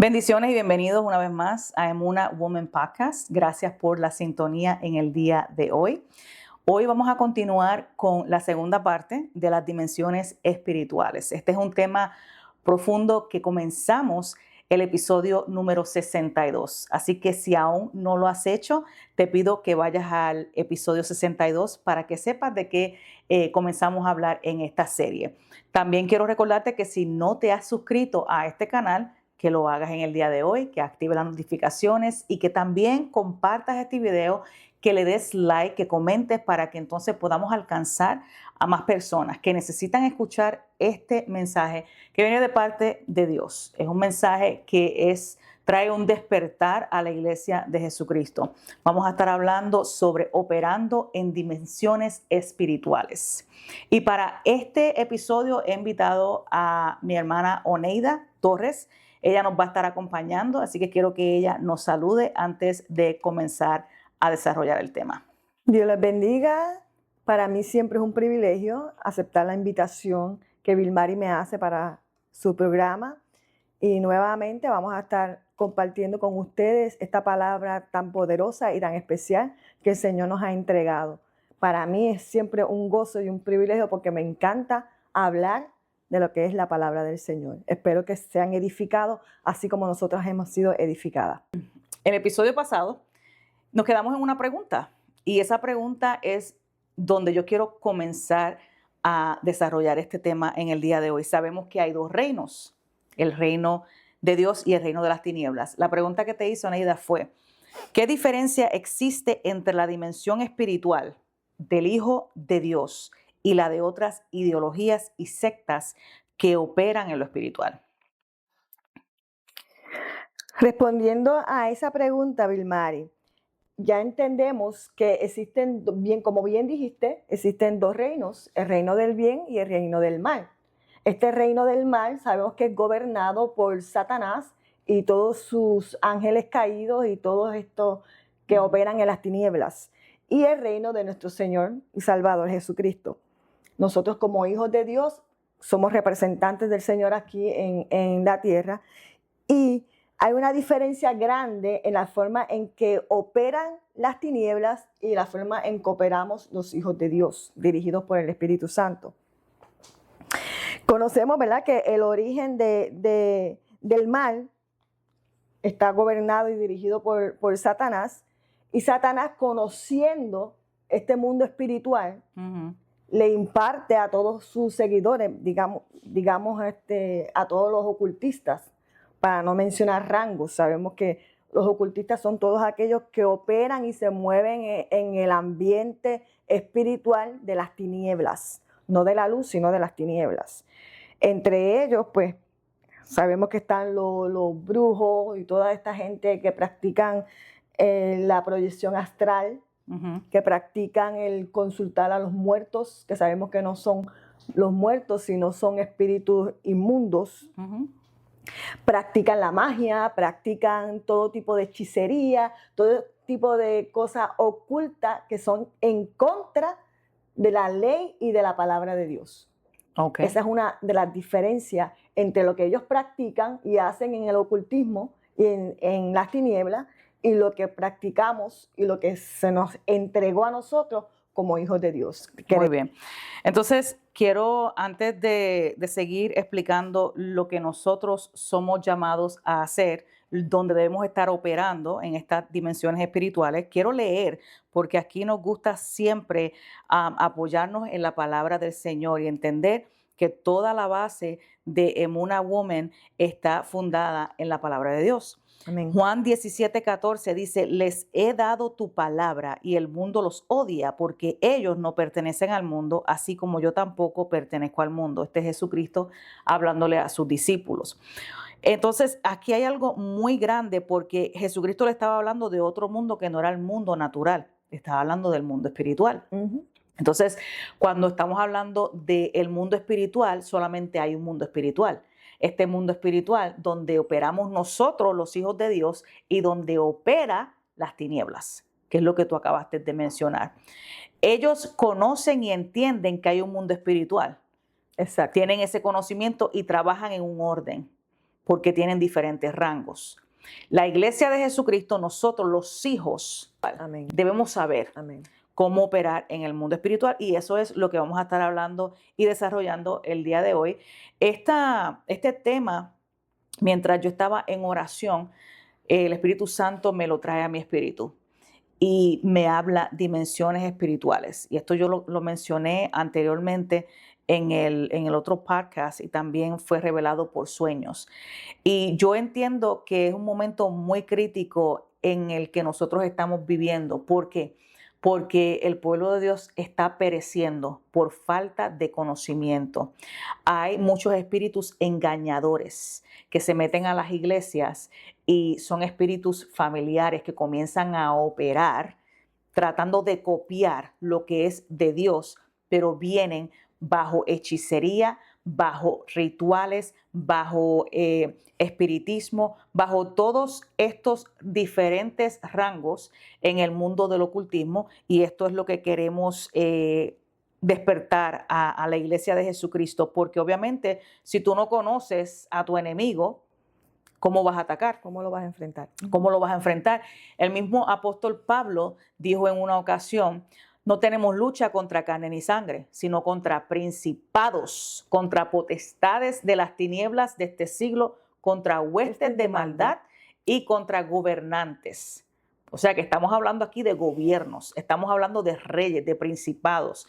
Bendiciones y bienvenidos una vez más a Emuna Woman Podcast. Gracias por la sintonía en el día de hoy. Hoy vamos a continuar con la segunda parte de las dimensiones espirituales. Este es un tema profundo que comenzamos el episodio número 62. Así que si aún no lo has hecho, te pido que vayas al episodio 62 para que sepas de qué comenzamos a hablar en esta serie. También quiero recordarte que si no te has suscrito a este canal, que lo hagas en el día de hoy, que active las notificaciones y que también compartas este video, que le des like, que comentes para que entonces podamos alcanzar a más personas que necesitan escuchar este mensaje que viene de parte de Dios. Es un mensaje que trae un despertar a la iglesia de Jesucristo. Vamos a estar hablando sobre operando en dimensiones espirituales. Y para este episodio he invitado a mi hermana Oneida Torres. Ella nos va a estar acompañando, así que quiero que ella nos salude antes de comenzar a desarrollar el tema. Dios les bendiga. Para mí siempre es un privilegio aceptar la invitación que Vilmari me hace para su programa. Y nuevamente vamos a estar compartiendo con ustedes esta palabra tan poderosa y tan especial que el Señor nos ha entregado. Para mí es siempre un gozo y un privilegio porque me encanta hablar de lo que es la palabra del Señor. Espero que sean edificados así como nosotros hemos sido edificadas. En el episodio pasado nos quedamos en una pregunta y esa pregunta es donde yo quiero comenzar a desarrollar este tema en el día de hoy. Sabemos que hay dos reinos, el reino de Dios y el reino de las tinieblas. La pregunta que te hizo Neida fue, ¿qué diferencia existe entre la dimensión espiritual del Hijo de Dios y la de otras ideologías y sectas que operan en lo espiritual? Respondiendo a esa pregunta, Vilmari, ya entendemos que existen, como bien dijiste, existen dos reinos, el reino del bien y el reino del mal. Este reino del mal sabemos que es gobernado por Satanás y todos sus ángeles caídos y todos estos que operan en las tinieblas. Y el reino de nuestro Señor y Salvador Jesucristo. Nosotros como hijos de Dios somos representantes del Señor aquí en la tierra y hay una diferencia grande en la forma en que operan las tinieblas y la forma en que operamos los hijos de Dios, dirigidos por el Espíritu Santo. Conocemos, ¿verdad?, que el origen del mal está gobernado y dirigido por Satanás, y Satanás, conociendo este mundo espiritual, le imparte a todos sus seguidores, digamos a todos los ocultistas, para no mencionar rangos. Sabemos que los ocultistas son todos aquellos que operan y se mueven en el ambiente espiritual de las tinieblas, no de la luz, sino de las tinieblas. Entre ellos, pues, sabemos que están los brujos y toda esta gente que practican la proyección astral, que practican el consultar a los muertos, que sabemos que no son los muertos, sino son espíritus inmundos. Practican la magia, practican todo tipo de hechicería, todo tipo de cosas ocultas que son en contra de la ley y de la palabra de Dios. Okay. Esa es una de las diferencias entre lo que ellos practican y hacen en el ocultismo y en las tinieblas y lo que practicamos y lo que se nos entregó a nosotros como hijos de Dios. Muy bien. Entonces, quiero, antes de seguir explicando lo que nosotros somos llamados a hacer, donde debemos estar operando en estas dimensiones espirituales, quiero leer, porque aquí nos gusta siempre apoyarnos en la palabra del Señor y entender que toda la base de Emuna Woman está fundada en la palabra de Dios. Amén. Juan 17:14 dice, les he dado tu palabra y el mundo los odia porque ellos no pertenecen al mundo, así como yo tampoco pertenezco al mundo. Este es Jesucristo hablándole a sus discípulos. Entonces, aquí hay algo muy grande porque Jesucristo le estaba hablando de otro mundo que no era el mundo natural, estaba hablando del mundo espiritual. Entonces, cuando estamos hablando del mundo espiritual, solamente hay un mundo espiritual. Este mundo espiritual donde operamos nosotros, los hijos de Dios, y donde opera las tinieblas, que es lo que tú acabaste de mencionar. Ellos conocen y entienden que hay un mundo espiritual. Exacto. Tienen ese conocimiento y trabajan en un orden. porque tienen diferentes rangos. La iglesia de Jesucristo, nosotros los hijos, Amén. debemos saber Amén. cómo operar en el mundo espiritual, y eso es lo que vamos a estar hablando y desarrollando el día de hoy. Este tema, mientras yo estaba en oración, el Espíritu Santo me lo trae a mi espíritu y me habla dimensiones espirituales. Y esto yo lo mencioné anteriormente en el otro podcast, y también fue revelado por sueños. Y yo entiendo que es un momento muy crítico en el que nosotros estamos viviendo. ¿Por qué? Porque el pueblo de Dios está pereciendo por falta de conocimiento. Hay muchos espíritus engañadores que se meten a las iglesias, y son espíritus familiares que comienzan a operar tratando de copiar lo que es de Dios, pero vienen bajo hechicería, bajo rituales, bajo espiritismo, bajo todos estos diferentes rangos en el mundo del ocultismo. Y esto es lo que queremos despertar a la iglesia de Jesucristo, porque obviamente si tú no conoces a tu enemigo, ¿cómo vas a atacar? ¿Cómo lo vas a enfrentar? ¿Cómo lo vas a enfrentar? El mismo apóstol Pablo dijo en una ocasión: no tenemos lucha contra carne ni sangre, sino contra principados, contra potestades de las tinieblas de este siglo, contra huestes de maldad y contra gobernantes. O sea que estamos hablando aquí de gobiernos, estamos hablando de reyes, de principados.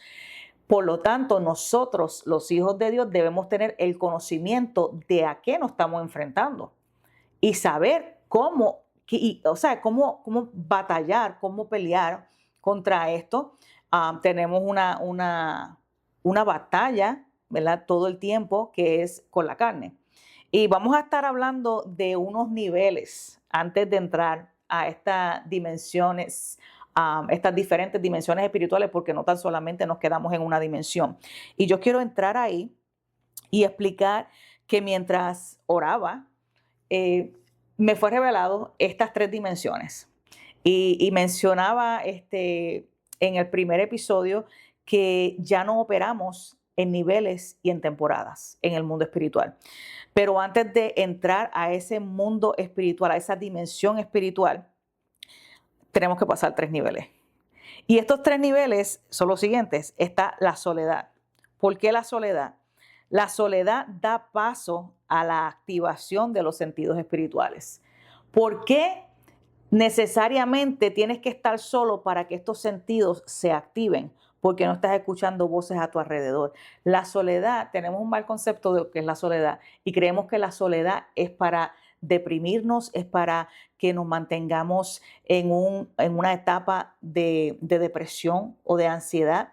Por lo tanto, nosotros, los hijos de Dios, debemos tener el conocimiento de a qué nos estamos enfrentando y saber cómo batallar, cómo pelear contra esto. Tenemos una batalla, ¿verdad?, todo el tiempo, que es con la carne. Y vamos a estar hablando de unos niveles antes de entrar a estas dimensiones, estas diferentes dimensiones espirituales, porque no tan solamente nos quedamos en una dimensión. Y yo quiero entrar ahí y explicar que mientras oraba, me fue revelado estas 3 dimensiones. Y mencionaba en el primer episodio que ya no operamos en niveles y en temporadas en el mundo espiritual. Pero antes de entrar a ese mundo espiritual, a esa dimensión espiritual, tenemos que pasar 3 niveles. Y estos 3 niveles son los siguientes. Está la soledad. ¿Por qué la soledad? La soledad da paso a la activación de los sentidos espirituales. ¿Por qué necesariamente tienes que estar solo para que estos sentidos se activen? Porque no estás escuchando voces a tu alrededor. La soledad, tenemos un mal concepto de lo que es la soledad, y creemos que la soledad es para deprimirnos, es para que nos mantengamos en una etapa de depresión o de ansiedad,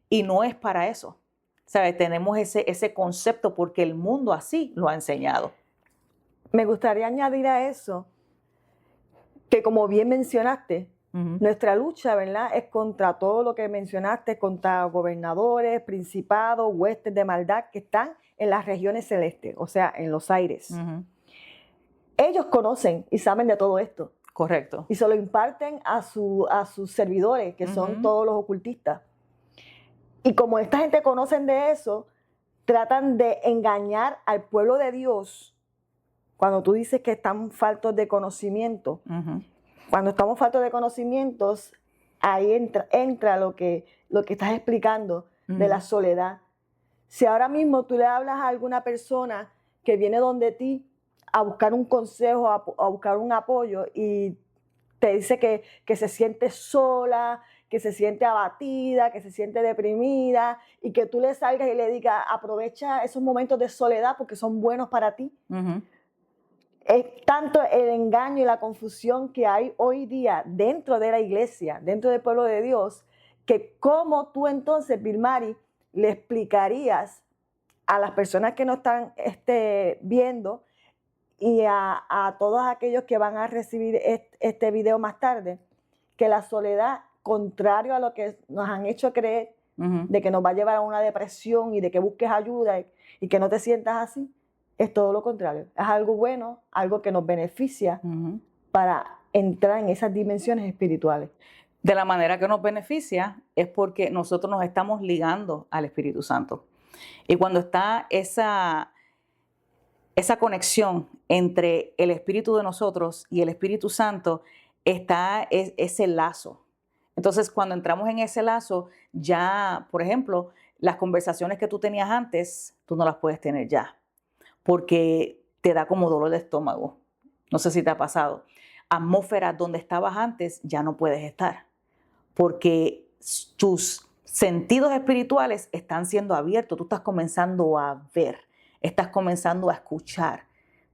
y no es para eso. ¿Sabes? Tenemos ese concepto porque el mundo así lo ha enseñado. Me gustaría añadir a eso que, como bien mencionaste, nuestra lucha, ¿verdad?, es contra todo lo que mencionaste, contra gobernadores, principados, huestes de maldad que están en las regiones celestes, o sea, en los aires. Ellos conocen y saben de todo esto. Correcto. Y se lo imparten a sus servidores, que son todos los ocultistas. Y como esta gente conocen de eso, tratan de engañar al pueblo de Dios. Cuando tú dices que están faltos de conocimiento, cuando estamos faltos de conocimientos, ahí entra lo que estás explicando de la soledad. Si ahora mismo tú le hablas a alguna persona que viene donde ti a buscar un consejo, a buscar un apoyo, y te dice que se siente sola, que se siente abatida, que se siente deprimida, y que tú le salgas y le digas: aprovecha esos momentos de soledad porque son buenos para ti. Es tanto el engaño y la confusión que hay hoy día dentro de la iglesia, dentro del pueblo de Dios, que cómo tú entonces, Vilmari, le explicarías a las personas que nos están viendo y a todos aquellos que van a recibir este video más tarde, que la soledad, contrario a lo que nos han hecho creer, de que nos va a llevar a una depresión y de que busques ayuda y que no te sientas así, es todo lo contrario. Es algo bueno, algo que nos beneficia para entrar en esas dimensiones espirituales. De la manera que nos beneficia es porque nosotros nos estamos ligando al Espíritu Santo. Y cuando está esa conexión entre el Espíritu de nosotros y el Espíritu Santo está ese lazo. Entonces, cuando entramos en ese lazo, ya, por ejemplo, las conversaciones que tú tenías antes, tú no las puedes tener ya, porque te da como dolor de estómago. No sé si te ha pasado. Atmósferas donde estabas antes ya no puedes estar, porque tus sentidos espirituales están siendo abiertos, tú estás comenzando a ver, estás comenzando a escuchar,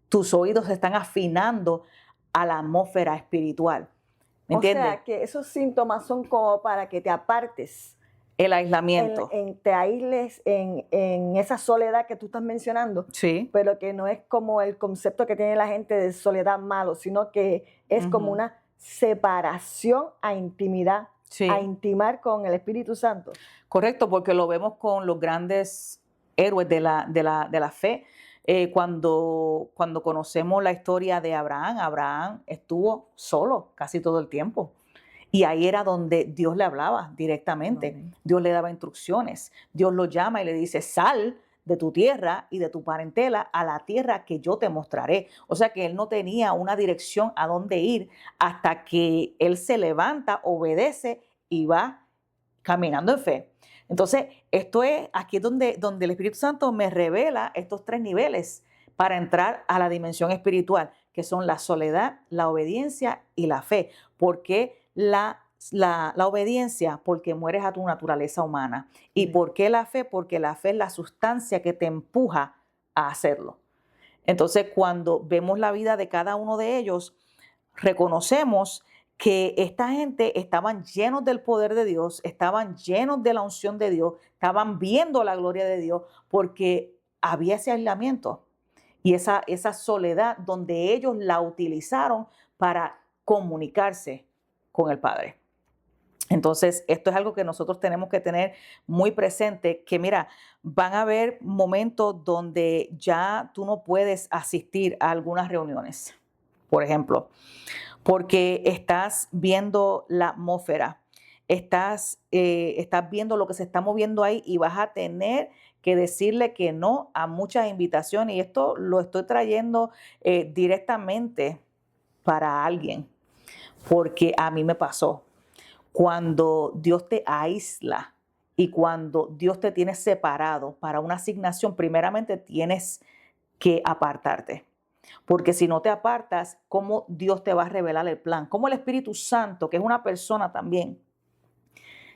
tus oídos se están afinando a la atmósfera espiritual. ¿Me entiendes? O sea, que esos síntomas son como para que te apartes. El aislamiento. Te aísles en esa soledad que tú estás mencionando, Sí. pero que no es como el concepto que tiene la gente de soledad malo, sino que es como una separación a intimidad, Sí. a intimar con el Espíritu Santo. Correcto, porque lo vemos con los grandes héroes de la fe. Cuando conocemos la historia de Abraham, Abraham estuvo solo casi todo el tiempo. Y ahí era donde Dios le hablaba directamente. Amén. Dios le daba instrucciones. Dios lo llama y le dice, sal de tu tierra y de tu parentela a la tierra que yo te mostraré. O sea que él no tenía una dirección a dónde ir hasta que él se levanta, obedece y va caminando en fe. Entonces, aquí es donde el Espíritu Santo me revela estos 3 niveles para entrar a la dimensión espiritual, que son la soledad, la obediencia y la fe. ¿Por qué la obediencia? Porque mueres a tu naturaleza humana. ¿Y por qué la fe? Porque la fe es la sustancia que te empuja a hacerlo. Entonces, cuando vemos la vida de cada uno de ellos, reconocemos que esta gente estaban llenos del poder de Dios, estaban llenos de la unción de Dios, estaban viendo la gloria de Dios, porque había ese aislamiento y esa soledad donde ellos la utilizaron para comunicarse con el Padre. Entonces, esto es algo que nosotros tenemos que tener muy presente, que mira, van a haber momentos donde ya tú no puedes asistir a algunas reuniones, por ejemplo, porque estás viendo la atmósfera, estás viendo lo que se está moviendo ahí y vas a tener que decirle que no a muchas invitaciones. Y esto lo estoy trayendo directamente para alguien, porque a mí me pasó. Cuando Dios te aísla y cuando Dios te tiene separado para una asignación, primeramente tienes que apartarte. Porque si no te apartas, ¿cómo Dios te va a revelar el plan? ¿Cómo el Espíritu Santo, que es una persona también?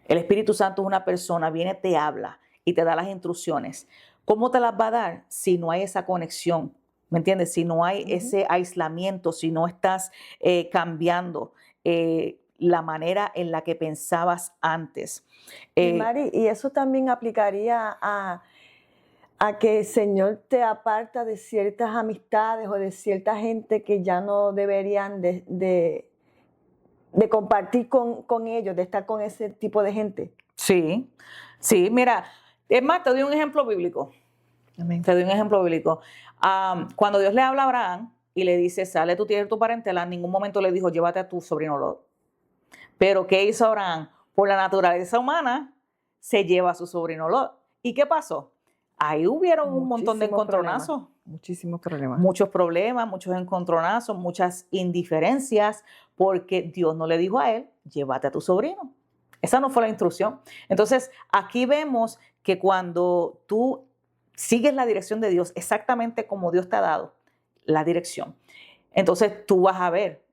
El Espíritu Santo es una persona, viene, te habla y te da las instrucciones. ¿Cómo te las va a dar si no hay esa conexión? ¿Me entiendes? Si no hay ese aislamiento, si no estás cambiando la manera en la que pensabas antes. Mari, y eso también aplicaría a que el Señor te aparta de ciertas amistades o de cierta gente que ya no deberían de compartir con ellos, de estar con ese tipo de gente. Sí, sí, mira, es más, te doy un ejemplo bíblico. Amén. Te doy un ejemplo bíblico. Cuando Dios le habla a Abraham y le dice, sale de tu tierra y tu parentela, en ningún momento le dijo, llévate a tu sobrino Lot. Pero ¿qué hizo Abraham? Por la naturaleza humana, se lleva a su sobrino Lot. ¿Y qué pasó? Ahí hubieron un montón de encontronazos. Muchísimos problemas. Muchos problemas, muchos encontronazos, muchas indiferencias, porque Dios no le dijo a él, llévate a tu sobrino. Esa no fue la instrucción. Entonces, aquí vemos que cuando tú sigues la dirección de Dios, exactamente como Dios te ha dado la dirección, entonces tú vas a ver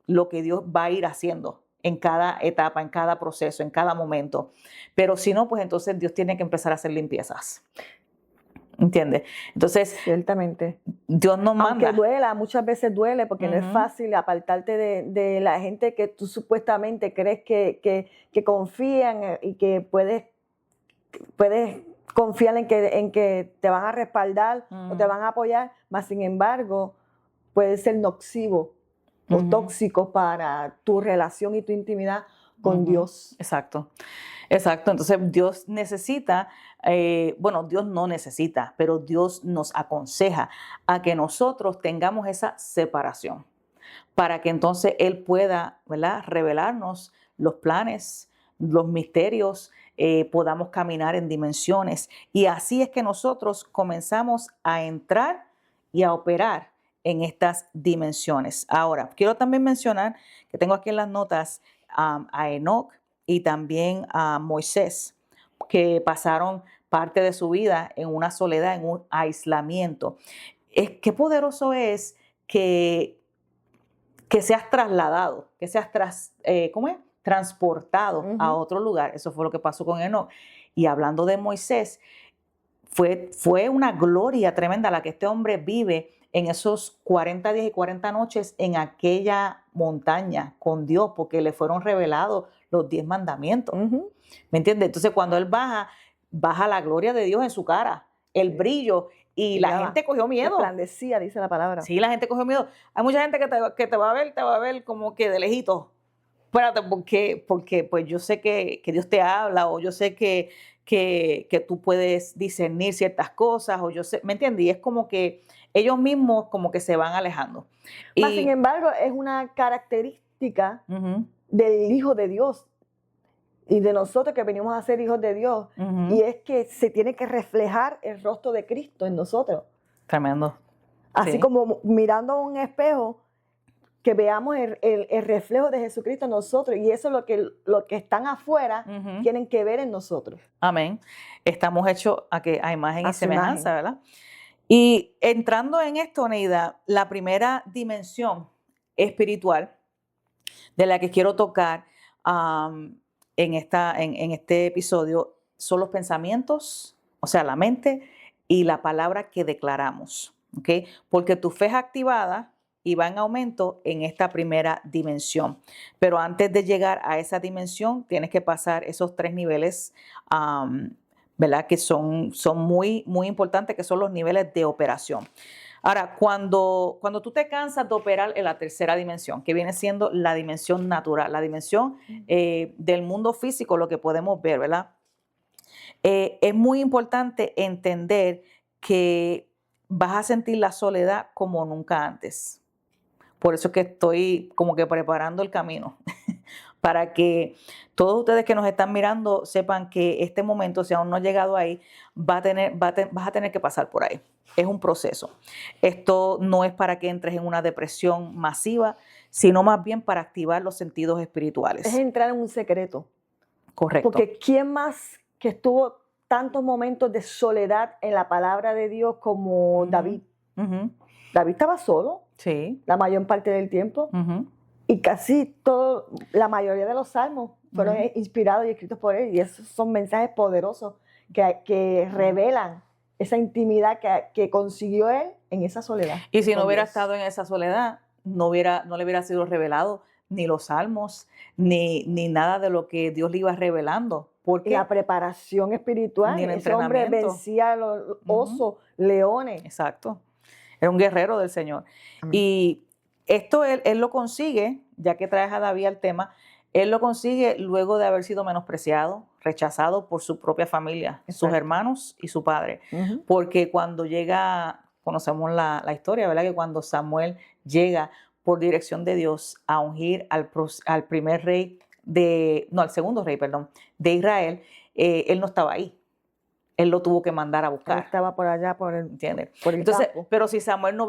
lo que Dios va a ir haciendo en cada etapa, en cada proceso, en cada momento. Pero si no, pues entonces Dios tiene que empezar a hacer limpiezas. ¿Entiendes? Entonces, ciertamente, Dios nos manda. Aunque duela, muchas veces duele porque no es fácil apartarte de la gente que tú supuestamente crees que confían y que puedes confiar en que te van a respaldar o te van a apoyar, mas sin embargo puede ser nocivo o tóxico para tu relación y tu intimidad con Dios. Exacto, exacto. Entonces Dios necesita, Dios no necesita, pero Dios nos aconseja a que nosotros tengamos esa separación para que entonces Él pueda, ¿verdad?, revelarnos los planes, los misterios, podamos caminar en dimensiones. Y así es que nosotros comenzamos a entrar y a operar en estas dimensiones. Ahora, quiero también mencionar que tengo aquí en las notas a Enoc y también a Moisés, que pasaron parte de su vida en una soledad, en un aislamiento. Qué poderoso es que seas trasladado, que seas transportado a otro lugar. Eso fue lo que pasó con Enoc. Y hablando de Moisés, fue una gloria tremenda la que este hombre vive en esos 40 días y 40 noches en aquella montaña con Dios, porque le fueron revelados los 10 mandamientos. ¿Me entiendes? Entonces, cuando él baja la gloria de Dios en su cara, el brillo, y la gente cogió miedo. Resplandecía, dice la palabra. Sí, la gente cogió miedo. Hay mucha gente que te va a ver como que de lejito. Espérate, porque pues yo sé que Dios te habla, o yo sé que tú puedes discernir ciertas cosas, o yo sé, ¿me entiendes? Y es como que ellos mismos como que se van alejando. Mas, sin embargo, es una característica del Hijo de Dios y de nosotros que venimos a ser hijos de Dios, y es que se tiene que reflejar el rostro de Cristo en nosotros. Tremendo. Así como mirando a un espejo, que veamos el reflejo de Jesucristo en nosotros, y eso es lo que están afuera tienen que ver en nosotros. Amén. Estamos hechos a imagen y semejanza, ¿verdad? Y entrando en esto, Neida, la primera dimensión espiritual de la que quiero tocar en este episodio son los pensamientos, o sea, la mente y la palabra que declaramos, ¿ok? Porque tu fe es activada y va en aumento en esta primera dimensión. Pero antes de llegar a esa dimensión, tienes que pasar esos 3 niveles, ¿verdad? Que son muy, muy importantes, que son los niveles de operación. Ahora, cuando tú te cansas de operar en la tercera dimensión, que viene siendo la dimensión natural, la dimensión del mundo físico, lo que podemos ver, ¿verdad? Es muy importante entender que vas a sentir la soledad como nunca antes. Por eso es que estoy como que preparando el camino para que todos ustedes que nos están mirando sepan que este momento, si aún no has llegado ahí, vas a tener que pasar por ahí. Es un proceso. Esto no es para que entres en una depresión masiva, sino más bien para activar los sentidos espirituales. Es entrar en un secreto. Correcto. Porque ¿quién más que estuvo tantos momentos de soledad en la palabra de Dios como David? David estaba solo, sí, la mayor parte del tiempo, y casi la mayoría de los salmos fueron inspirados y escritos por él, y esos son mensajes poderosos que revelan esa intimidad que consiguió él en esa soledad. Y si no hubiera estado en esa soledad, no le hubiera sido revelado ni los salmos, ni nada de lo que Dios le iba revelando. Porque la preparación espiritual, ni el ese hombre vencía a los osos, leones. Exacto. Era un guerrero del Señor. Y esto él lo consigue, ya que traes a David al tema, él lo consigue luego de haber sido menospreciado, rechazado por su propia familia, sus hermanos y su padre. Porque cuando conocemos la historia, ¿verdad? Que cuando Samuel llega por dirección de Dios a ungir al segundo rey, de Israel, él no estaba ahí. Él lo tuvo que mandar a buscar. Él estaba por allá, por el Entonces, campo. pero si Samuel no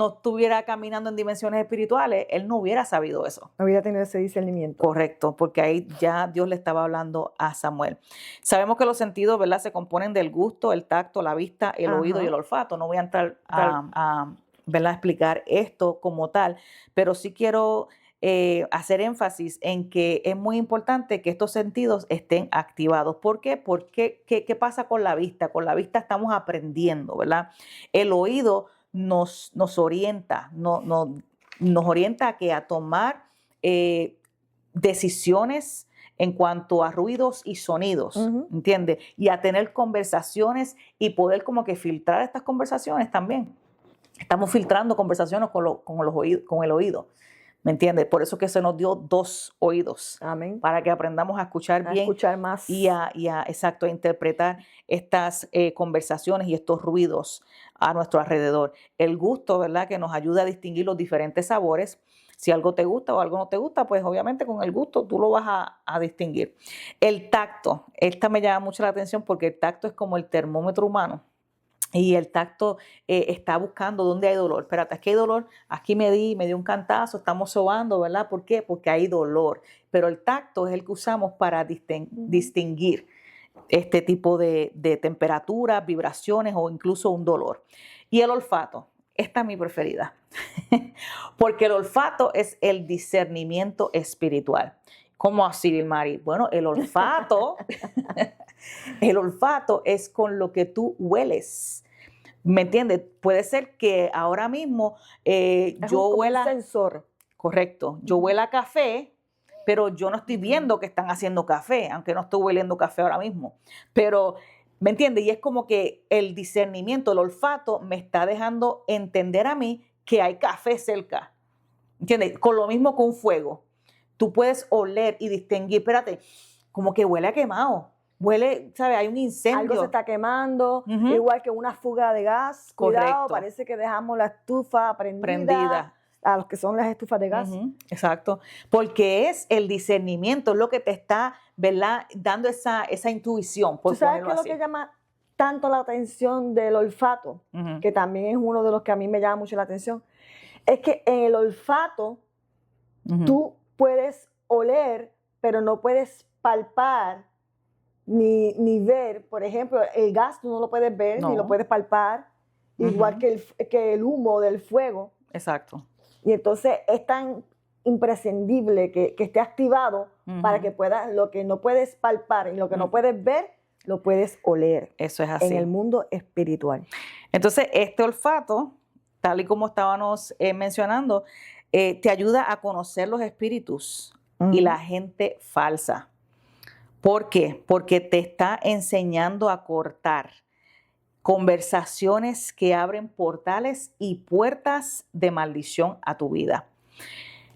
estuviera caminando en dimensiones espirituales, él no hubiera sabido eso. No hubiera tenido ese discernimiento. Correcto, porque ahí ya Dios le estaba hablando a Samuel. Sabemos que los sentidos, ¿verdad?, se componen del gusto, el tacto, la vista, el oído y el olfato. No voy a entrar a explicar esto como tal, pero sí quiero hacer énfasis en que es muy importante que estos sentidos estén activados. ¿Por qué? Porque ¿qué pasa con la vista? Con la vista estamos aprendiendo, ¿verdad? El oído nos orienta, nos orienta a tomar decisiones en cuanto a ruidos y sonidos, ¿entiendes? Y a tener conversaciones y poder como que filtrar estas conversaciones también. Estamos filtrando conversaciones con el oído. ¿Me entiendes? Por eso que se nos dio 2 oídos. Amén. Para que aprendamos a escuchar bien. A escuchar más. Y a interpretar estas conversaciones y estos ruidos a nuestro alrededor. El gusto, ¿verdad? Que nos ayuda a distinguir los diferentes sabores. Si algo te gusta o algo no te gusta, pues obviamente con el gusto tú lo vas a distinguir. El tacto. Esta me llama mucho la atención porque el tacto es como el termómetro humano. Y el tacto está buscando dónde hay dolor. Espérate, aquí hay dolor, aquí me dio un cantazo, estamos sobando, ¿verdad? ¿Por qué? Porque hay dolor. Pero el tacto es el que usamos para distinguir este tipo de temperaturas, vibraciones o incluso un dolor. Y el olfato, esta es mi preferida, porque el olfato es el discernimiento espiritual. ¿Cómo así, Vilmari? Bueno, el olfato, el olfato es con lo que tú hueles. ¿Me entiendes? Puede ser que ahora mismo yo huela... un sensor. Correcto. Yo huela a café, pero yo no estoy viendo que están haciendo café, aunque no estoy hueliendo café ahora mismo. Pero, ¿me entiendes? Y es como que el discernimiento, el olfato, me está dejando entender a mí que hay café cerca. ¿Entiendes? Con lo mismo con fuego. Tú puedes oler y distinguir, espérate, como que huele a quemado. Huele, ¿sabes? Hay un incendio. Algo se está quemando, igual que una fuga de gas. Correcto. Cuidado, parece que dejamos la estufa prendida. A los que son las estufas de gas. Exacto, porque es el discernimiento, es lo que te está, ¿verdad?, dando esa intuición. ¿Tú sabes qué es lo que llama tanto la atención del olfato? Que también es uno de los que a mí me llama mucho la atención. Es que en el olfato tú puedes oler, pero no puedes palpar ni ver. Por ejemplo, el gas tú no lo puedes ver ni lo puedes palpar, igual que el humo del fuego. Exacto. Y entonces es tan imprescindible que esté activado para que puedas, lo que no puedes palpar y lo que no puedes ver, lo puedes oler. Eso es así. En el mundo espiritual. Entonces, este olfato, tal y como estábamos mencionando, te ayuda a conocer los espíritus y la gente falsa. ¿Por qué? Porque te está enseñando a cortar conversaciones que abren portales y puertas de maldición a tu vida.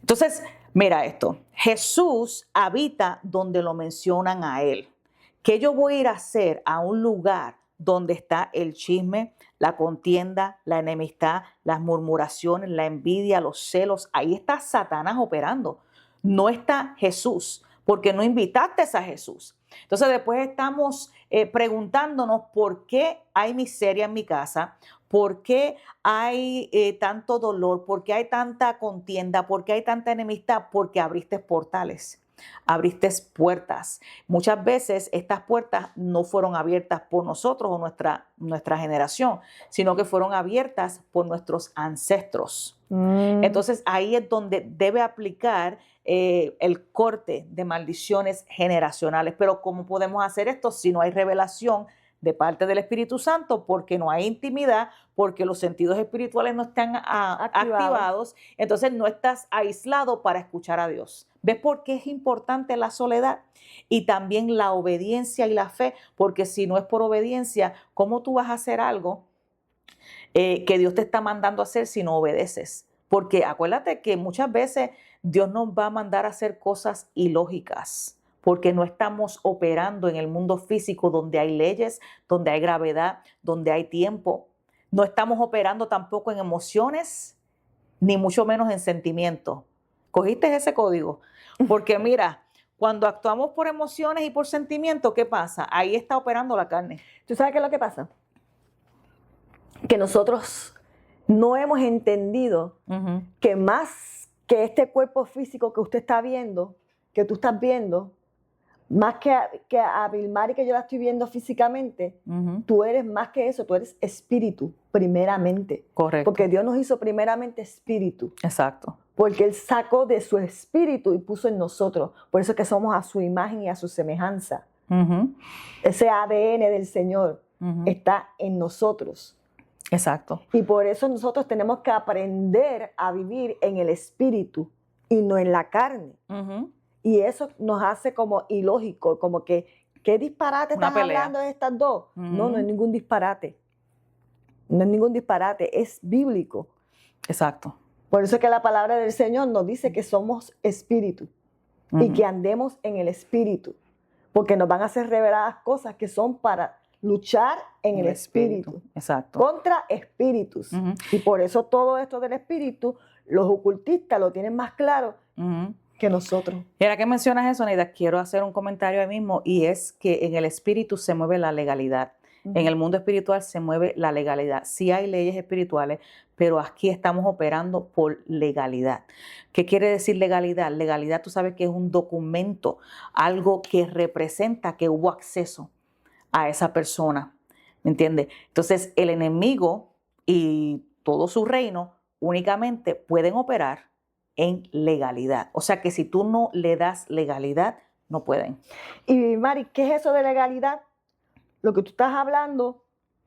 Entonces, mira esto. Jesús habita donde lo mencionan a él. ¿Qué yo voy a ir a hacer a un lugar donde está el chisme, la contienda, la enemistad, las murmuraciones, la envidia, los celos? Ahí está Satanás operando. No está Jesús, porque no invitaste a Jesús. Entonces después estamos preguntándonos por qué hay miseria en mi casa, por qué hay tanto dolor, por qué hay tanta contienda, por qué hay tanta enemistad, porque abriste portales, abriste puertas. Muchas veces estas puertas no fueron abiertas por nosotros o nuestra generación, sino que fueron abiertas por nuestros ancestros. Entonces ahí es donde debe aplicar el corte de maldiciones generacionales. Pero ¿cómo podemos hacer esto si no hay revelación de parte del Espíritu Santo? Porque no hay intimidad, porque los sentidos espirituales no están activados. Entonces no estás aislado para escuchar a Dios. ¿Ves por qué es importante la soledad? Y también la obediencia y la fe, porque si no es por obediencia, ¿cómo tú vas a hacer algo que Dios te está mandando a hacer si no obedeces? Porque acuérdate que muchas veces Dios nos va a mandar a hacer cosas ilógicas, porque no estamos operando en el mundo físico donde hay leyes, donde hay gravedad, donde hay tiempo. No estamos operando tampoco en emociones, ni mucho menos en sentimientos. ¿Cogiste ese código? Porque mira, cuando actuamos por emociones y por sentimientos, ¿qué pasa? Ahí está operando la carne. ¿Tú sabes qué es lo que pasa? Que nosotros no hemos entendido que más que este cuerpo físico que usted está viendo, que tú estás viendo, más que a Vilmari que yo la estoy viendo físicamente, tú eres más que eso, tú eres espíritu primeramente. Correcto. Porque Dios nos hizo primeramente espíritu. Exacto. Porque Él sacó de su espíritu y puso en nosotros. Por eso es que somos a su imagen y a su semejanza. Ese ADN del Señor está en nosotros. Exacto. Y por eso nosotros tenemos que aprender a vivir en el espíritu y no en la carne. Y eso nos hace como ilógico, como que, ¿qué disparate están hablando de estas dos? No, no es ningún disparate. No es ningún disparate, es bíblico. Exacto. Por eso es que la palabra del Señor nos dice que somos espíritu y que andemos en el espíritu, porque nos van a ser reveladas cosas que son para luchar en el espíritu. Exacto. Contra espíritus. Y por eso todo esto del espíritu, los ocultistas lo tienen más claro que nosotros. Y ahora que mencionas eso, Neida, quiero hacer un comentario ahí mismo, y es que en el espíritu se mueve la legalidad. En el mundo espiritual se mueve la legalidad. Sí hay leyes espirituales, pero aquí estamos operando por legalidad. ¿Qué quiere decir legalidad? Legalidad, tú sabes que es un documento, algo que representa que hubo acceso a esa persona, ¿me entiendes? Entonces, el enemigo y todo su reino únicamente pueden operar en legalidad. O sea que si tú no le das legalidad, no pueden. Y Mari, ¿qué es eso de legalidad? Lo que tú estás hablando,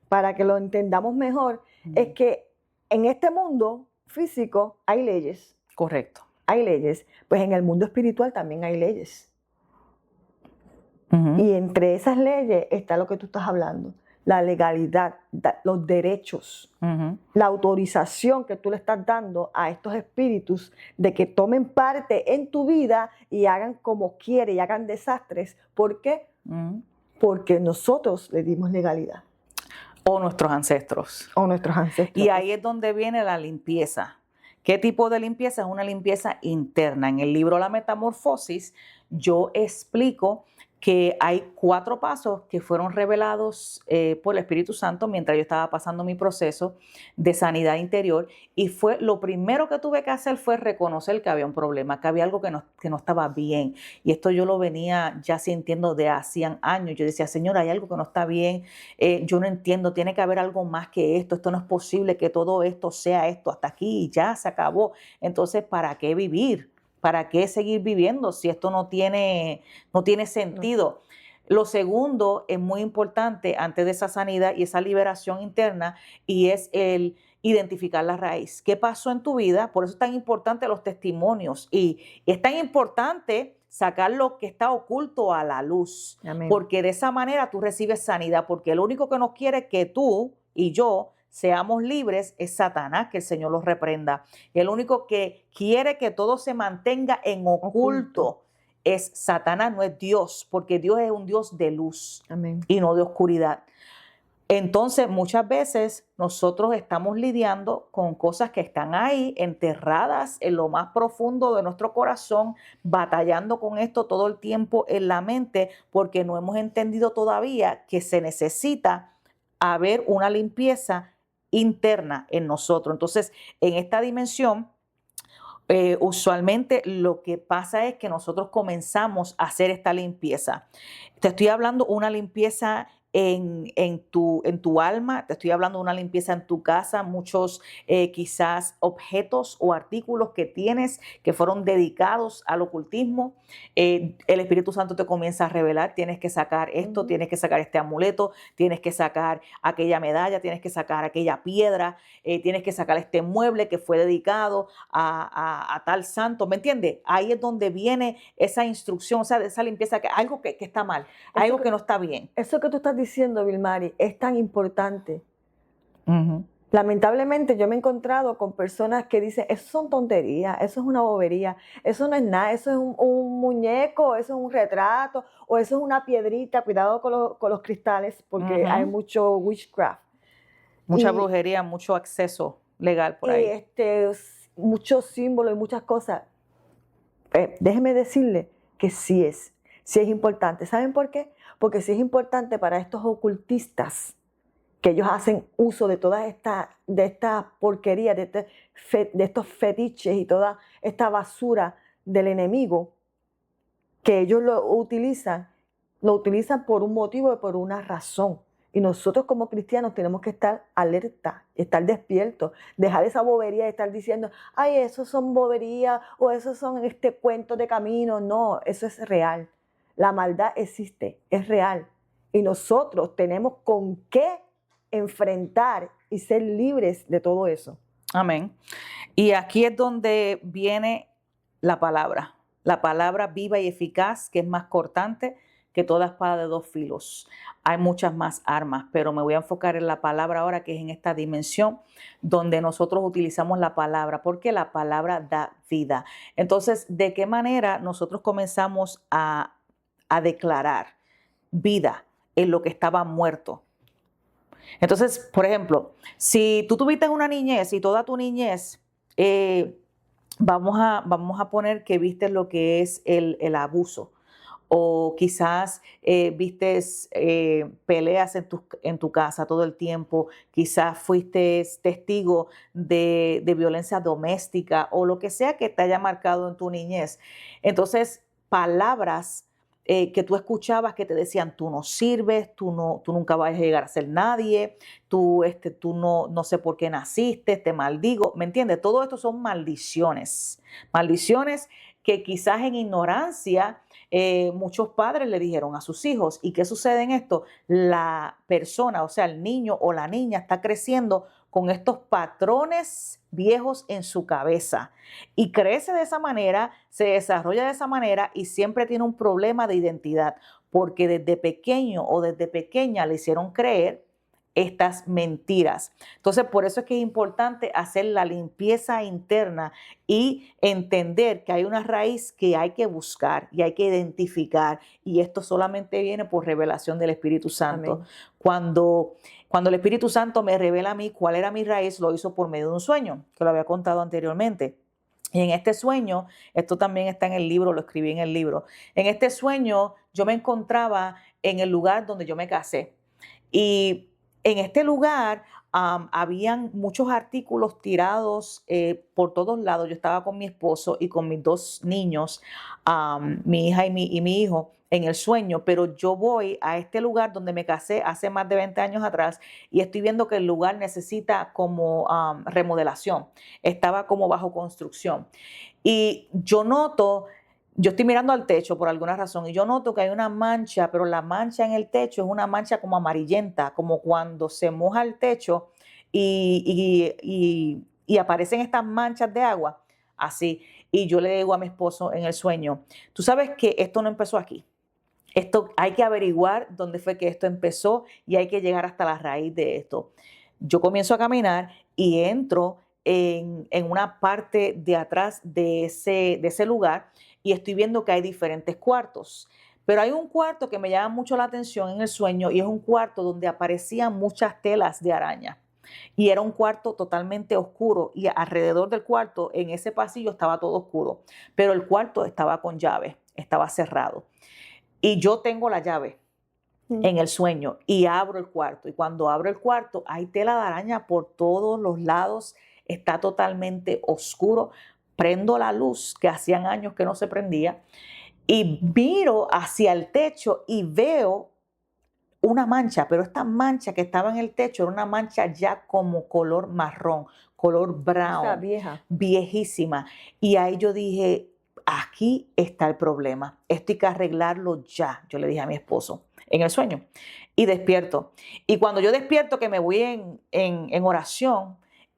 para que lo entendamos mejor, es que en este mundo físico hay leyes. Correcto. Hay leyes. Pues en el mundo espiritual también hay leyes. Y entre esas leyes está lo que tú estás hablando. La legalidad, los derechos, la autorización que tú le estás dando a estos espíritus de que tomen parte en tu vida y hagan como quieren y hagan desastres. ¿Por qué? Porque nosotros le dimos legalidad. O nuestros ancestros. O nuestros ancestros. Y ahí es donde viene la limpieza. ¿Qué tipo de limpieza? Es una limpieza interna. En el libro La Metamorfosis yo explico que hay 4 pasos que fueron revelados por el Espíritu Santo mientras yo estaba pasando mi proceso de sanidad interior, y fue lo primero que tuve que hacer fue reconocer que había un problema, que había algo que no estaba bien, y esto yo lo venía ya sintiendo de hacían años. Yo decía, Señor, hay algo que no está bien, yo no entiendo, tiene que haber algo más que esto no es posible que todo esto sea esto, hasta aquí y ya se acabó. Entonces, ¿para qué vivir? ¿Para qué seguir viviendo si esto no tiene sentido? Lo segundo es muy importante antes de esa sanidad y esa liberación interna, y es el identificar la raíz. ¿Qué pasó en tu vida? Por eso es tan importante los testimonios, y es tan importante sacar lo que está oculto a la luz. Amén. Porque de esa manera tú recibes sanidad, porque lo único que nos quiere que tú y yo seamos libres es Satanás, que el Señor los reprenda. El único que quiere que todo se mantenga en oculto es Satanás, no es Dios, porque Dios es un Dios de luz. Amén. Y no de oscuridad. Entonces, muchas veces nosotros estamos lidiando con cosas que están ahí, enterradas en lo más profundo de nuestro corazón, batallando con esto todo el tiempo en la mente, porque no hemos entendido todavía que se necesita haber una limpieza interna en nosotros. Entonces, en esta dimensión, usualmente lo que pasa es que nosotros comenzamos a hacer esta limpieza. Te estoy hablando una limpieza en tu alma, te estoy hablando de una limpieza en tu casa, muchos quizás objetos o artículos que tienes que fueron dedicados al ocultismo. El Espíritu Santo te comienza a revelar, tienes que sacar esto, tienes que sacar este amuleto, tienes que sacar aquella medalla, tienes que sacar aquella piedra, tienes que sacar este mueble que fue dedicado a tal santo, ¿me entiendes? Ahí es donde viene esa instrucción, o sea, de esa limpieza, que algo que está mal, algo que no está bien. Eso que tú estás diciendo, Vilmari, es tan importante. Lamentablemente yo me he encontrado con personas que dicen, eso son tonterías, eso es una bobería, eso no es nada, eso es un muñeco, eso es un retrato, o eso es una piedrita. Cuidado con los cristales, porque hay mucho witchcraft. Mucha brujería, mucho acceso legal por ahí. Muchos símbolos y muchas cosas. Déjeme decirle que sí es importante. ¿Saben por qué? Porque sí es importante para estos ocultistas, que ellos hacen uso de toda esta porquería, de estos fetiches y toda esta basura del enemigo, que ellos lo utilizan por un motivo y por una razón. Y nosotros como cristianos tenemos que estar alerta, estar despiertos, dejar esa bobería de estar diciendo, ay, eso son boberías o esos son cuentos de camino. No, eso es real. La maldad existe, es real. Y nosotros tenemos con qué enfrentar y ser libres de todo eso. Amén. Y aquí es donde viene la palabra viva y eficaz, que es más cortante que toda espada de 2 filos. Hay muchas más armas, pero me voy a enfocar en la palabra ahora, que es en esta dimensión donde nosotros utilizamos la palabra, porque la palabra da vida. Entonces, ¿de qué manera nosotros comenzamos a declarar vida en lo que estaba muerto? Entonces, por ejemplo, si tú tuviste una niñez y toda tu niñez, vamos a poner que viste lo que es el abuso, o quizás vistes peleas en tu casa todo el tiempo, quizás fuiste testigo de violencia doméstica o lo que sea que te haya marcado en tu niñez. Entonces, palabras que tú escuchabas que te decían, tú no sirves, tú nunca vas a llegar a ser nadie, tú no sé por qué naciste, te maldigo, ¿me entiendes? Todo esto son maldiciones, maldiciones que quizás en ignorancia muchos padres le dijeron a sus hijos. ¿Y qué sucede en esto? La persona, o sea, el niño o la niña está creciendo con estos patrones viejos en su cabeza y crece de esa manera, se desarrolla de esa manera y siempre tiene un problema de identidad porque desde pequeño o desde pequeña le hicieron creer estas mentiras. Entonces, por eso es que es importante hacer la limpieza interna y entender que hay una raíz que hay que buscar y hay que identificar, y esto solamente viene por revelación del Espíritu Santo. Amén. Cuando el Espíritu Santo me revela a mí cuál era mi raíz, lo hizo por medio de un sueño, que lo había contado anteriormente. Y en este sueño, esto también está en el libro, lo escribí en el libro, en este sueño yo me encontraba en el lugar donde yo me casé. Y en este lugar habían muchos artículos tirados por todos lados. Yo estaba con mi esposo y con mis dos niños, mi hija y mi hijo, en el sueño, pero yo voy a este lugar donde me casé hace más de 20 años atrás y estoy viendo que el lugar necesita como remodelación. Estaba como bajo construcción. Y yo estoy mirando al techo por alguna razón y yo noto que hay una mancha, pero la mancha en el techo es una mancha como amarillenta, como cuando se moja el techo y aparecen estas manchas de agua, así. Y yo le digo a mi esposo en el sueño, tú sabes que esto no empezó aquí. Esto hay que averiguar dónde fue que esto empezó y hay que llegar hasta la raíz de esto. Yo comienzo a caminar y entro en una parte de atrás de ese lugar y estoy viendo que hay diferentes cuartos. Pero hay un cuarto que me llama mucho la atención en el sueño y es un cuarto donde aparecían muchas telas de araña. Y era un cuarto totalmente oscuro y alrededor del cuarto, en ese pasillo, estaba todo oscuro. Pero el cuarto estaba con llave, estaba cerrado. Y yo tengo la llave en el sueño y abro el cuarto. Y cuando abro el cuarto hay tela de araña por todos los lados, está totalmente oscuro. Prendo la luz, que hacían años que no se prendía, y miro hacia el techo y veo una mancha, pero esta mancha que estaba en el techo era una mancha ya como color marrón, color brown, O sea, vieja. viejísima. Y ahí yo dije, aquí está el problema, esto hay que arreglarlo ya, yo le dije a mi esposo en el sueño. Y despierto. Y cuando yo despierto, que me voy en oración,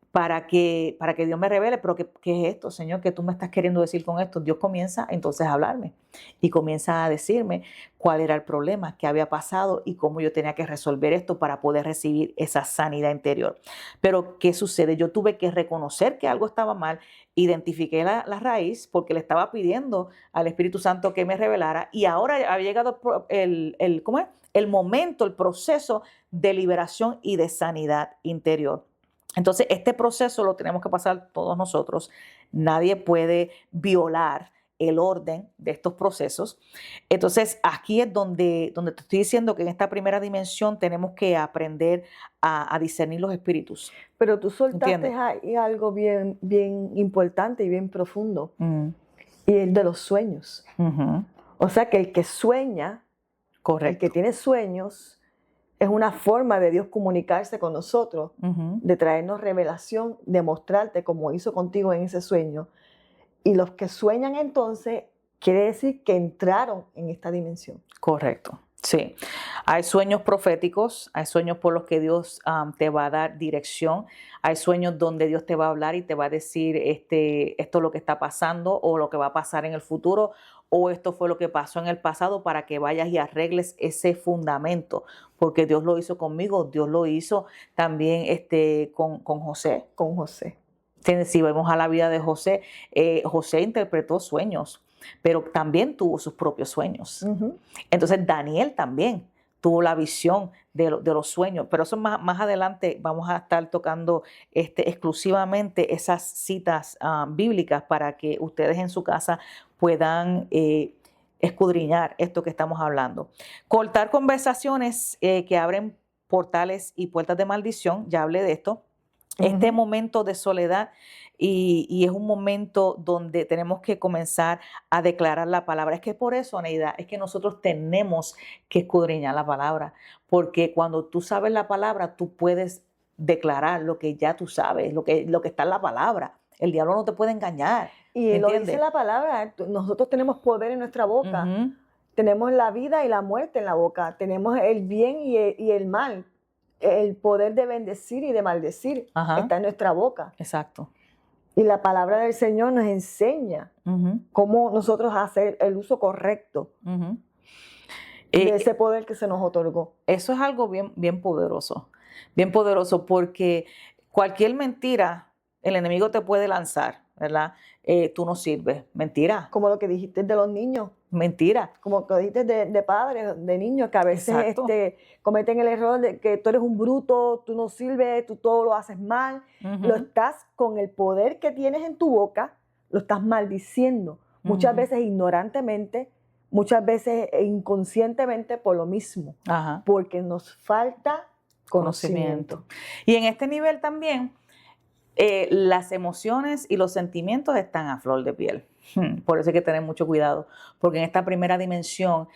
para que Dios me revele, pero ¿qué es esto, Señor? ¿Qué tú me estás queriendo decir con esto? Dios comienza entonces a hablarme y comienza a decirme cuál era el problema, qué había pasado y cómo yo tenía que resolver esto para poder recibir esa sanidad interior. Pero ¿qué sucede? Yo tuve que reconocer que algo estaba mal, identifiqué la raíz porque le estaba pidiendo al Espíritu Santo que me revelara y ahora había llegado ¿cómo es? El momento, el proceso de liberación y de sanidad interior. Entonces, este proceso lo tenemos que pasar todos nosotros. Nadie puede violar el orden de estos procesos. Entonces, aquí es donde te estoy diciendo que en esta primera dimensión tenemos que aprender a discernir los espíritus. Pero tú soltaste ¿Entiendes? ahí algo bien, bien importante y bien profundo, y el de los sueños. O sea que el que sueña, Correcto. el que tiene sueños, es una forma de Dios comunicarse con nosotros, de traernos revelación, de mostrarte como hizo contigo en ese sueño. Y los que sueñan entonces, quiere decir que entraron en esta dimensión. Correcto. Sí, hay sueños proféticos, hay sueños por los que Dios te va a dar dirección, hay sueños donde Dios te va a hablar y te va a decir esto es lo que está pasando o lo que va a pasar en el futuro o esto fue lo que pasó en el pasado para que vayas y arregles ese fundamento, porque Dios lo hizo conmigo, Dios lo hizo también con José. Con José. Si vemos a la vida de José, José interpretó sueños, pero también tuvo sus propios sueños. Entonces Daniel también tuvo la visión de los sueños, pero eso más adelante vamos a estar tocando exclusivamente esas citas bíblicas para que ustedes en su casa puedan escudriñar esto que estamos hablando. Cortar conversaciones que abren portales y puertas de maldición, ya hablé de esto. Este momento de soledad y es un momento donde tenemos que comenzar a declarar la palabra. Es que por eso, Neida, es que nosotros tenemos que escudriñar la palabra, porque cuando tú sabes la palabra, tú puedes declarar lo que ya tú sabes, lo que está en la palabra. El diablo no te puede engañar. Y lo dice la palabra, nosotros tenemos poder en nuestra boca, tenemos la vida y la muerte en la boca, tenemos el bien y el mal. El poder de bendecir y de maldecir está en nuestra boca. Exacto. Y la palabra del Señor nos enseña cómo nosotros hacer el uso correcto de ese poder que se nos otorgó. Eso es algo bien poderoso porque cualquier mentira el enemigo te puede lanzar, ¿verdad? Tú no sirves. Mentira. Como lo que dijiste de los niños. Mentira. Como que dijiste de padres, de niños, que a veces cometen el error de que tú eres un bruto, tú no sirves, tú todo lo haces mal. Lo estás, con el poder que tienes en tu boca, lo estás maldiciendo. Muchas veces ignorantemente, muchas veces inconscientemente por lo mismo. Porque nos falta conocimiento. Y en este nivel también, las emociones y los sentimientos están a flor de piel. Por eso hay que tener mucho cuidado, porque en esta primera dimensión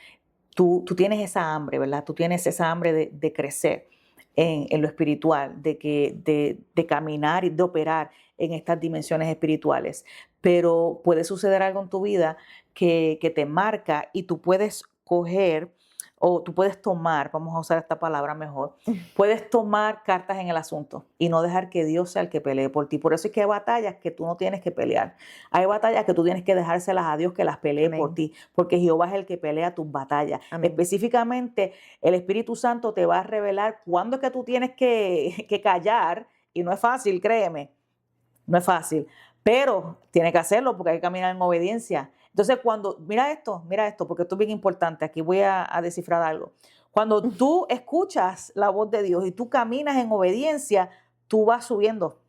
tú tienes esa hambre, ¿verdad? Tú tienes esa hambre de crecer en lo espiritual, de caminar y de operar en estas dimensiones espirituales. Pero puede suceder algo en tu vida que te marca y tú puedes coger o tú puedes tomar, vamos a usar esta palabra mejor, puedes tomar cartas en el asunto y no dejar que Dios sea el que pelee por ti. Por eso es que hay batallas que tú no tienes que pelear. Hay batallas que tú tienes que dejárselas a Dios que las pelee por ti, porque Jehová es el que pelea tus batallas. Específicamente, el Espíritu Santo te va a revelar cuándo es que tú tienes que callar, y no es fácil, créeme, no es fácil, pero tienes que hacerlo porque hay que caminar en obediencia. Entonces, mira esto, porque esto es bien importante, aquí voy a descifrar algo. Cuando tú escuchas la voz de Dios y tú caminas en obediencia, tú vas subiendo.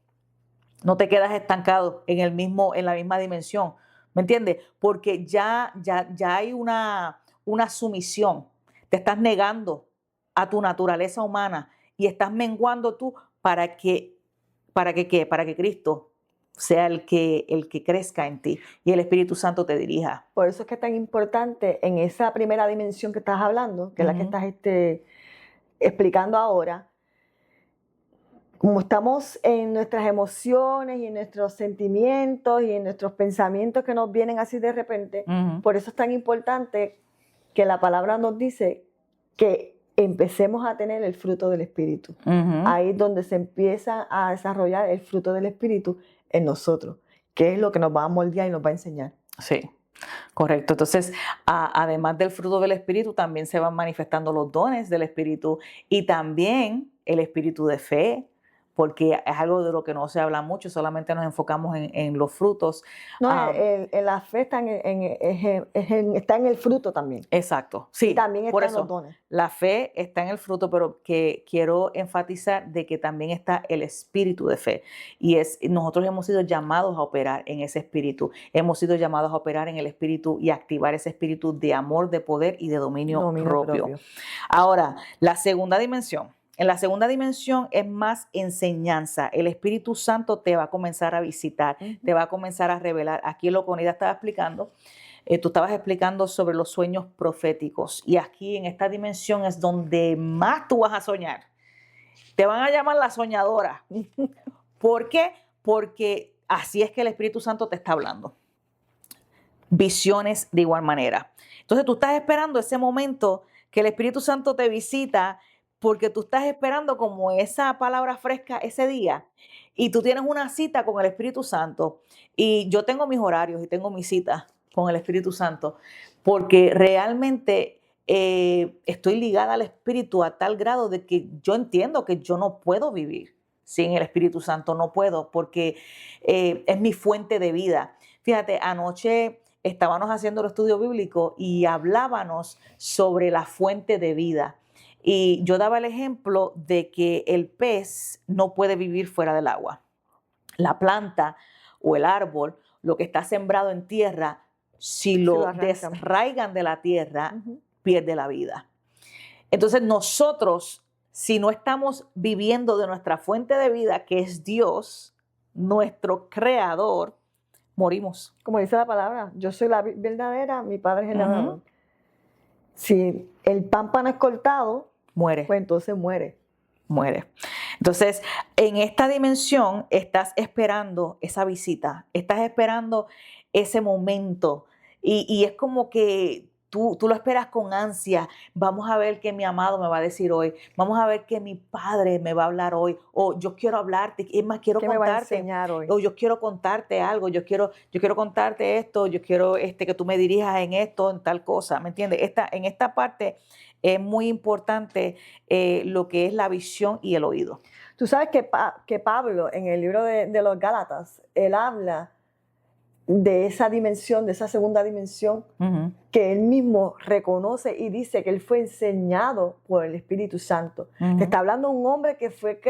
No te quedas estancado en la misma dimensión. ¿Me entiendes? Porque ya hay una sumisión. Te estás negando a tu naturaleza humana y estás menguando tú para que Cristo sea el que crezca en ti y el Espíritu Santo te dirija. Por eso es que es tan importante en esa primera dimensión que estás hablando, que es la que estás explicando ahora, como estamos en nuestras emociones y en nuestros sentimientos y en nuestros pensamientos que nos vienen así de repente, por eso es tan importante que la palabra nos dice que empecemos a tener el fruto del Espíritu. Ahí es donde se empieza a desarrollar el fruto del Espíritu en nosotros, que es lo que nos va a moldear y nos va a enseñar. Sí, correcto. Entonces, además del fruto del Espíritu, también se van manifestando los dones del Espíritu y también el espíritu de fe, porque es algo de lo que no se habla mucho, solamente nos enfocamos en los frutos. No, la fe está en el fruto también. Exacto, sí. Y también está en los dones. La fe está en el fruto, pero que quiero enfatizar de que también está el espíritu de fe. Y nosotros hemos sido llamados a operar en ese espíritu. Hemos sido llamados a operar en el espíritu y activar ese espíritu de amor, de poder y de dominio propio. Ahora, la segunda dimensión. En la segunda dimensión es más enseñanza. El Espíritu Santo te va a comenzar a visitar, te va a comenzar a revelar. Aquí lo que Onida estaba explicando, tú estabas explicando sobre los sueños proféticos. Y aquí en esta dimensión es donde más tú vas a soñar. Te van a llamar la soñadora. ¿Por qué? Porque así es que el Espíritu Santo te está hablando. Visiones de igual manera. Entonces tú estás esperando ese momento que el Espíritu Santo te visita, porque tú estás esperando como esa palabra fresca ese día y tú tienes una cita con el Espíritu Santo. Y yo tengo mis horarios y tengo mis citas con el Espíritu Santo porque realmente estoy ligada al Espíritu a tal grado de que yo entiendo que yo no puedo vivir sin el Espíritu Santo, no puedo, porque es mi fuente de vida. Fíjate, anoche estábamos haciendo el estudio bíblico y hablábamos sobre la fuente de vida. Y yo daba el ejemplo de que el pez no puede vivir fuera del agua. La planta o el árbol, lo que está sembrado en tierra, si lo lo arrancan. desraigan de la tierra, Ujú. pierde la vida. Entonces nosotros, si no estamos viviendo de nuestra fuente de vida, que es Dios, nuestro creador, morimos. Como dice la palabra, yo soy la verdadera, mi padre es el Ujú. labrador. Si el pámpano es cortado, Muere. pues entonces muere. Muere. Entonces, en esta dimensión estás esperando esa visita, estás esperando ese momento y es como que tú lo esperas con ansia. Vamos a ver qué mi amado me va a decir hoy, vamos a ver qué mi padre me va a hablar hoy, o yo quiero hablarte, es más, quiero ¿Qué me va a contarte, enseñar hoy? o yo quiero contarte algo, yo quiero contarte esto, yo quiero que tú me dirijas en esto, en tal cosa, ¿me entiendes? En esta parte es muy importante lo que es la visión y el oído. Tú sabes que Pablo, en el libro de los Gálatas, él habla de esa dimensión, de esa segunda dimensión, Ujú, que él mismo reconoce y dice que él fue enseñado por el Espíritu Santo. ujú. Te está hablando un hombre que fue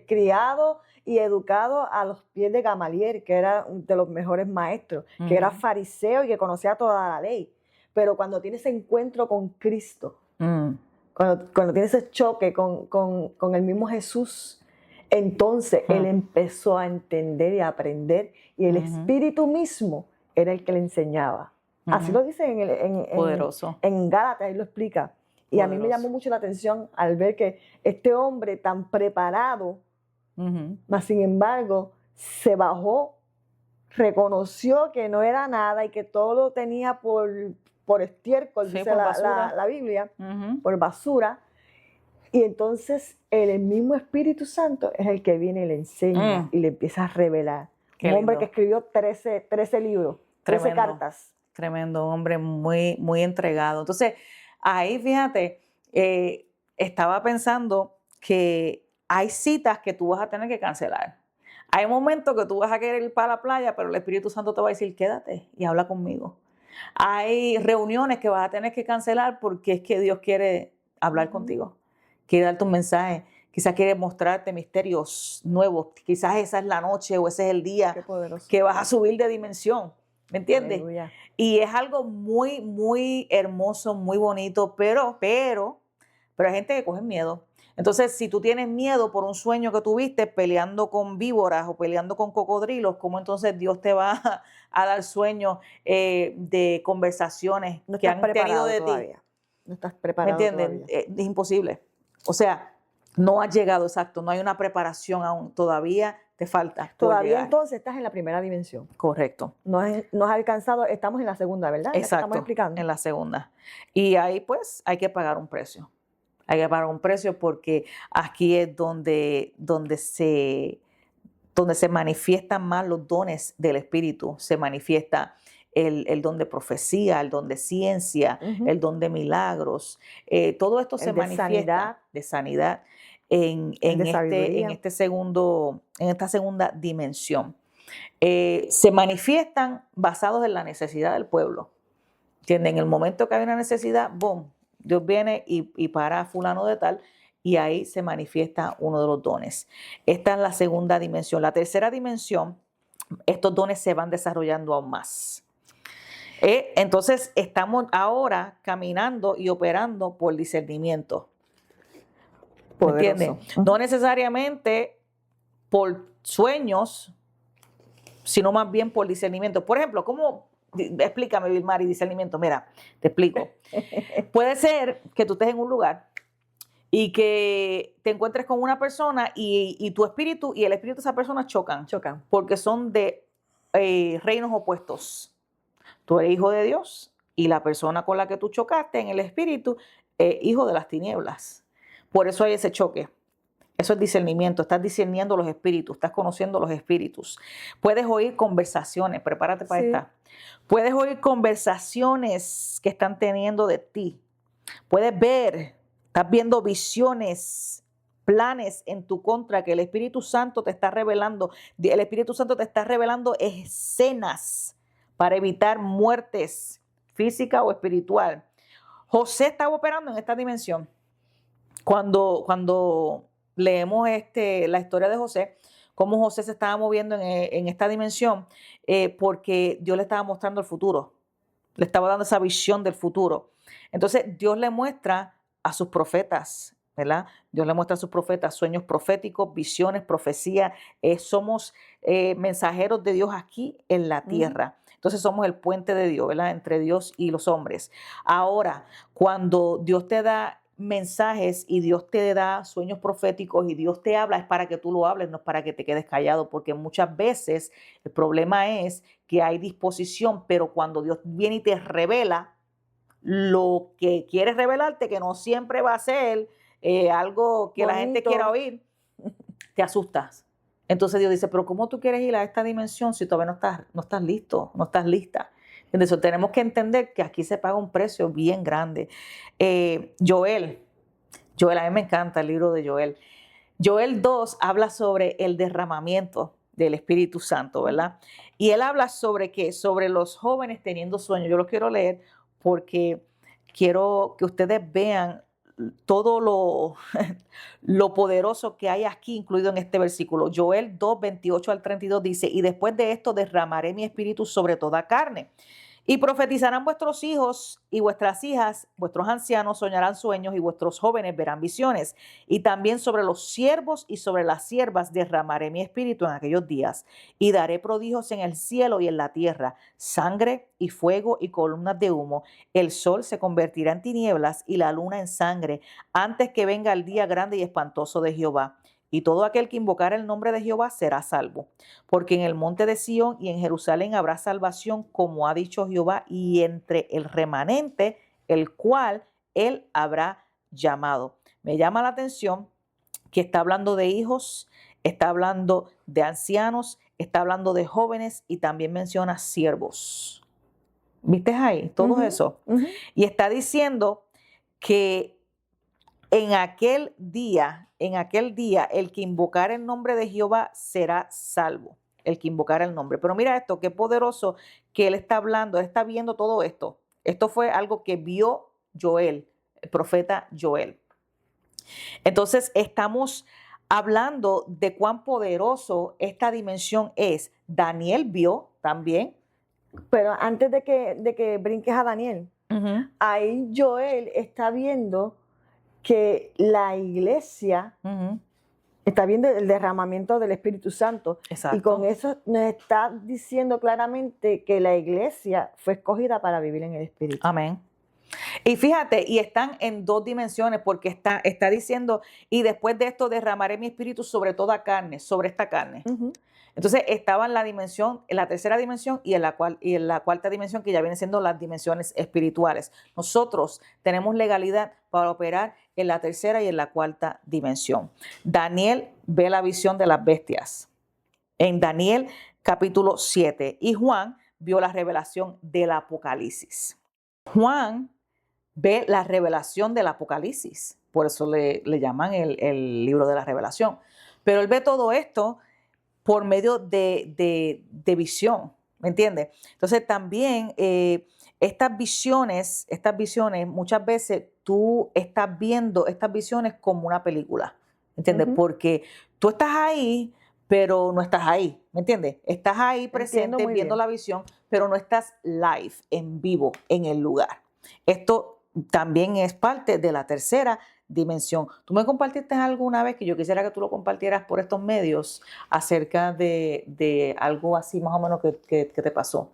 criado y educado a los pies de Gamaliel, que era de los mejores maestros, que era Ujú. fariseo y que conocía toda la ley. Pero cuando tiene ese encuentro con Cristo, Mm, cuando tiene ese choque con el mismo Jesús, entonces él Mm. empezó a entender y a aprender, y el Ujú. Espíritu mismo era el que le enseñaba. Así Ujú. lo dice Poderoso. en Gálatas, él lo explica. Y a mí me Poderoso. llamó mucho la atención al ver que este hombre tan preparado, Ujú. mas sin embargo, se bajó, reconoció que no era nada y que todo lo tenía por estiércol, Sí, dice por basura. la Biblia, Ujú. por basura. Y entonces el mismo Espíritu Santo es el que viene y le enseña Mm. y le empieza a revelar. Qué Un hombre lindo. que escribió 13 libros, 13 Tremendo. cartas. Tremendo, un hombre muy, muy entregado. Entonces, ahí fíjate, estaba pensando que hay citas que tú vas a tener que cancelar. Hay momentos que tú vas a querer ir para la playa, pero el Espíritu Santo te va a decir, quédate y habla conmigo. Hay reuniones que vas a tener que cancelar porque es que Dios quiere hablar Ujú. contigo, quiere darte un mensaje, quizás quiere mostrarte misterios nuevos, quizás esa es la noche o ese es el día Qué poderoso. que vas a subir de dimensión, ¿me entiendes? Aleluya. Y es algo muy, muy hermoso, muy bonito, pero hay gente que coge miedo. Entonces, si tú tienes miedo por un sueño que tuviste peleando con víboras o peleando con cocodrilos, ¿cómo entonces Dios te va a dar sueños de conversaciones No que estás han tenido preparado de ti? todavía. No estás ¿Me preparado entiendes? todavía. Es imposible. O sea, no has llegado, exacto, no hay una preparación aún, todavía te falta por Todavía llegar. entonces estás en la primera dimensión. Correcto. No has alcanzado, estamos en la segunda, ¿verdad? La que estamos Exacto, explicando. en la segunda. Y ahí pues hay que pagar un precio. Hay que pagar un precio porque aquí es donde se manifiestan más los dones del Espíritu. Se manifiesta el don de profecía, el don de ciencia, Ujú. el don de milagros. Todo esto El se de manifiesta sanidad. de sanidad en El de sabiduría. en esta segunda dimensión. Se manifiestan basados en la necesidad del pueblo. ¿Entienden? En el momento que hay una necesidad, ¡boom! Dios viene y para fulano de tal y ahí se manifiesta uno de los dones. Esta es la segunda dimensión. La tercera dimensión, estos dones se van desarrollando aún más. Entonces estamos ahora caminando y operando por discernimiento. ¿Me Poderoso. entienden? Ujú. No necesariamente por sueños, sino más bien por discernimiento. Por ejemplo, explícame, Vilmari, discernimiento. Mira, te explico. Puede ser que tú estés en un lugar y que te encuentres con una persona y tu espíritu y el espíritu de esa persona chocan, Chocan. porque son de reinos opuestos. Tú eres hijo de Dios y la persona con la que tú chocaste en el espíritu es hijo de las tinieblas. Por eso hay ese choque. Eso es discernimiento, estás discerniendo los espíritus, estás conociendo los espíritus. Puedes oír conversaciones, prepárate para Sí. esta. Puedes oír conversaciones que están teniendo de ti. Puedes ver, estás viendo visiones, planes en tu contra que el Espíritu Santo te está revelando. El Espíritu Santo te está revelando escenas para evitar muertes física o espiritual. José estaba operando en esta dimensión. Cuando leemos la historia de José, cómo José se estaba moviendo en esta dimensión, porque Dios le estaba mostrando el futuro. Le estaba dando esa visión del futuro. Entonces Dios le muestra a sus profetas, ¿verdad? Dios le muestra a sus profetas sueños proféticos, visiones, profecías. Somos mensajeros de Dios aquí en la tierra. Entonces somos el puente de Dios, ¿verdad? Entre Dios y los hombres. Ahora, cuando Dios te da mensajes y Dios te da sueños proféticos y Dios te habla, es para que tú lo hables, no es para que te quedes callado, porque muchas veces el problema es que hay disposición, pero cuando Dios viene y te revela lo que quiere revelarte, que no siempre va a ser algo que la gente quiera oír, te asustas. Entonces Dios dice, pero ¿cómo tú quieres ir a esta dimensión si todavía no estás listo, no estás lista? Entonces tenemos que entender que aquí se paga un precio bien grande. Joel, a mí me encanta el libro de Joel. Joel 2 habla sobre el derramamiento del Espíritu Santo, ¿verdad? Y él habla sobre qué, sobre los jóvenes teniendo sueños. Yo lo quiero leer porque quiero que ustedes vean todo lo poderoso que hay aquí incluido en este versículo. Joel 2, 28 al 32 dice, y después de esto derramaré mi espíritu sobre toda carne. Y profetizarán vuestros hijos y vuestras hijas, vuestros ancianos soñarán sueños y vuestros jóvenes verán visiones. Y también sobre los siervos y sobre las siervas derramaré mi espíritu en aquellos días. Y daré prodigios en el cielo y en la tierra, sangre y fuego y columnas de humo. El sol se convertirá en tinieblas y la luna en sangre, antes que venga el día grande y espantoso de Jehová. Y todo aquel que invocara el nombre de Jehová será salvo. Porque en el monte de Sión y en Jerusalén habrá salvación, como ha dicho Jehová, y entre el remanente, el cual él habrá llamado. Me llama la atención que está hablando de hijos, está hablando de ancianos, está hablando de jóvenes y también menciona siervos. ¿Viste ahí? Todo eso. Y está diciendo que en aquel día, el que invocar el nombre de Jehová será salvo. El que invocar el nombre. Pero mira esto, qué poderoso que él está hablando, él está viendo todo esto. Esto fue algo que vio Joel, el profeta Joel. Entonces estamos hablando de cuán poderoso esta dimensión es. Daniel vio también. Pero antes de que brinques a Daniel, ahí Joel está viendo que la iglesia está viendo el derramamiento del Espíritu Santo. Exacto. Y con eso nos está diciendo claramente que la iglesia fue escogida para vivir en el Espíritu. Amén. Y fíjate, y están en dos dimensiones, porque está diciendo, y después de esto derramaré mi espíritu sobre toda carne, sobre esta carne. Entonces estaba en la dimensión, en la tercera dimensión y en la cuarta dimensión, que ya vienen siendo las dimensiones espirituales. Nosotros tenemos legalidad para operar en la tercera y en la cuarta dimensión. Daniel ve la visión de las bestias en Daniel capítulo 7 y Juan vio la revelación del Apocalipsis. Juan ve la revelación del Apocalipsis, por eso le llaman el libro de la revelación. Pero él ve todo esto por medio de visión, ¿me entiendes? Entonces también estas visiones, muchas veces tú estás viendo estas visiones como una película, ¿me entiendes? Porque tú estás ahí, pero no estás ahí, ¿me entiendes? Estás ahí presente viendo la visión, pero no estás live, en vivo, en el lugar. Esto también es parte de la tercera dimensión. Tú me compartiste alguna vez, que yo quisiera que tú lo compartieras por estos medios, acerca de algo así más o menos que te pasó,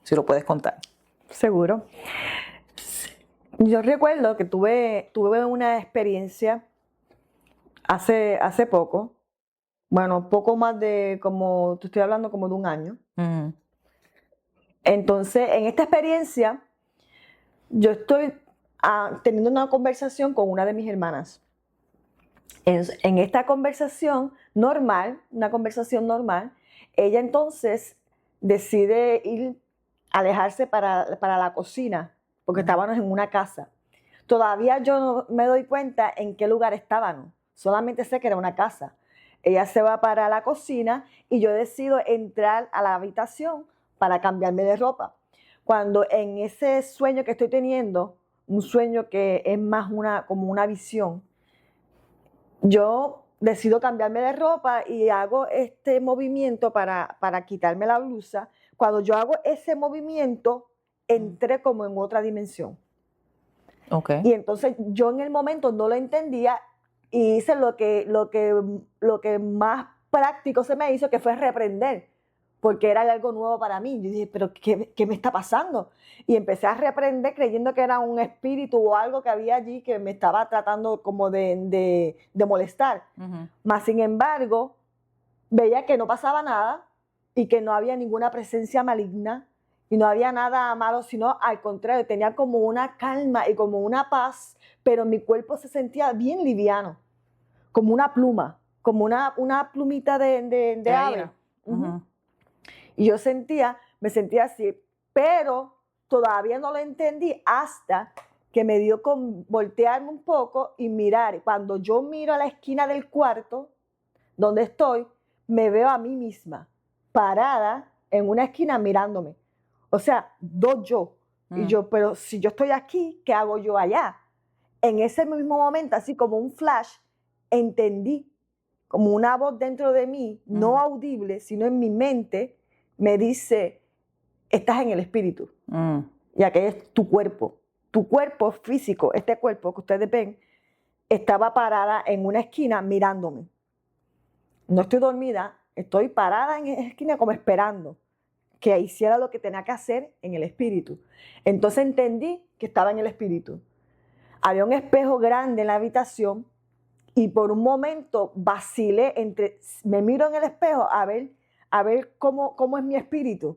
si lo puedes contar. Seguro. Yo recuerdo que tuve una experiencia hace poco, bueno, poco más de, como te estoy hablando, como de un año. Entonces, en esta experiencia, yo estoy teniendo una conversación con una de mis hermanas. En esta conversación normal, ella entonces decide alejarse para la cocina, porque estábamos en una casa. Todavía yo no me doy cuenta en qué lugar estábamos, solamente sé que era una casa. Ella se va para la cocina y yo decido entrar a la habitación para cambiarme de ropa. Cuando en ese sueño que estoy teniendo, un sueño que es más como una visión, yo decido cambiarme de ropa y hago este movimiento para quitarme la blusa. Cuando yo hago ese movimiento, entré como en otra dimensión. Okay. Y entonces yo en el momento no lo entendía y hice lo que más práctico se me hizo, que fue reprender, porque era algo nuevo para mí. Yo dije, pero ¿qué me está pasando? Y empecé a reprender creyendo que era un espíritu o algo que había allí que me estaba tratando como de molestar. Mas, sin embargo, veía que no pasaba nada y que no había ninguna presencia maligna y no había nada malo, sino al contrario, tenía como una calma y como una paz, pero mi cuerpo se sentía bien liviano, como una pluma, como una plumita de ave. Y yo me sentía así, pero todavía no lo entendí hasta que me dio con voltearme un poco y mirar. Y cuando yo miro a la esquina del cuarto donde estoy, me veo a mí misma parada en una esquina mirándome. O sea, dos yo. Y yo, pero si yo estoy aquí, ¿qué hago yo allá? En ese mismo momento, así como un flash, entendí como una voz dentro de mí, no audible, sino en mi mente, me dice, estás en el espíritu. Y aquel es tu cuerpo físico, este cuerpo que ustedes ven, estaba parada en una esquina mirándome. No estoy dormida, estoy parada en esa esquina como esperando que hiciera lo que tenía que hacer en el espíritu. Entonces entendí que estaba en el espíritu. Había un espejo grande en la habitación y por un momento vacilé me miro en el espejo a ver cómo es mi espíritu.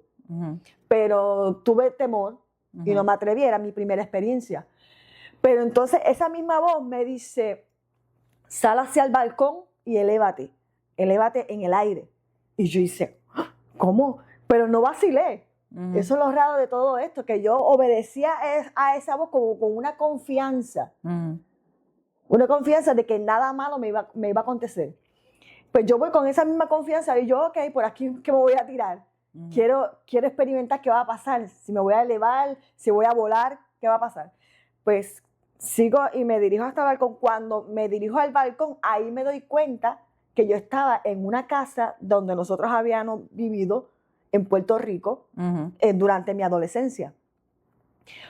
Pero tuve temor y no me atreví, era mi primera experiencia. Pero entonces esa misma voz me dice, sal hacia el balcón y elévate en el aire. Y yo hice, ¿cómo? Pero no vacilé. Eso es lo raro de todo esto, que yo obedecía a esa voz como con una confianza. Una confianza de que nada malo me iba a acontecer. Pues yo voy con esa misma confianza y yo, ok, por aquí que me voy a tirar. Quiero experimentar qué va a pasar, si me voy a elevar, si voy a volar, qué va a pasar. Pues sigo y me dirijo hasta el balcón. Cuando me dirijo al balcón, ahí me doy cuenta que yo estaba en una casa donde nosotros habíamos vivido en Puerto Rico durante mi adolescencia.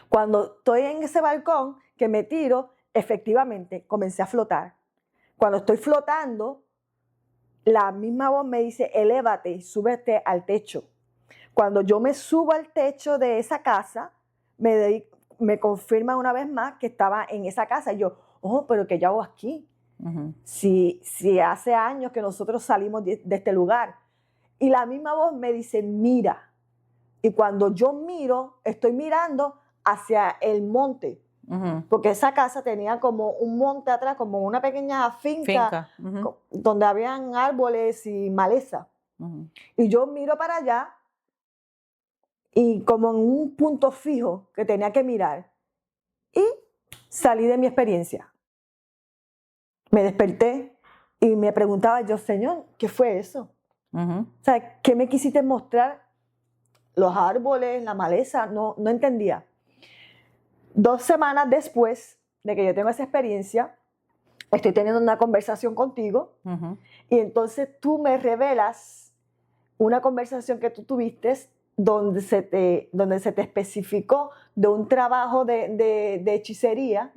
Cuando estoy en ese balcón, que me tiro, efectivamente comencé a flotar. Cuando estoy flotando, la misma voz me dice, elévate y súbete al techo. Cuando yo me subo al techo de esa casa, me confirma una vez más que estaba en esa casa. Y yo, pero ¿qué yo hago aquí? Si hace años que nosotros salimos de este lugar. Y la misma voz me dice, mira. Y cuando yo miro, estoy mirando hacia el monte. Porque esa casa tenía como un monte atrás, como una pequeña finca. Donde habían árboles y maleza. Y yo miro para allá y como en un punto fijo que tenía que mirar. Y salí de mi experiencia. Me desperté y me preguntaba yo, Señor, ¿qué fue eso? O sea, ¿qué me quisiste mostrar? Los árboles, la maleza, no entendía. 2 semanas después de que yo tengo esa experiencia, estoy teniendo una conversación contigo y entonces tú me revelas una conversación que tú tuviste donde se te especificó de un trabajo de hechicería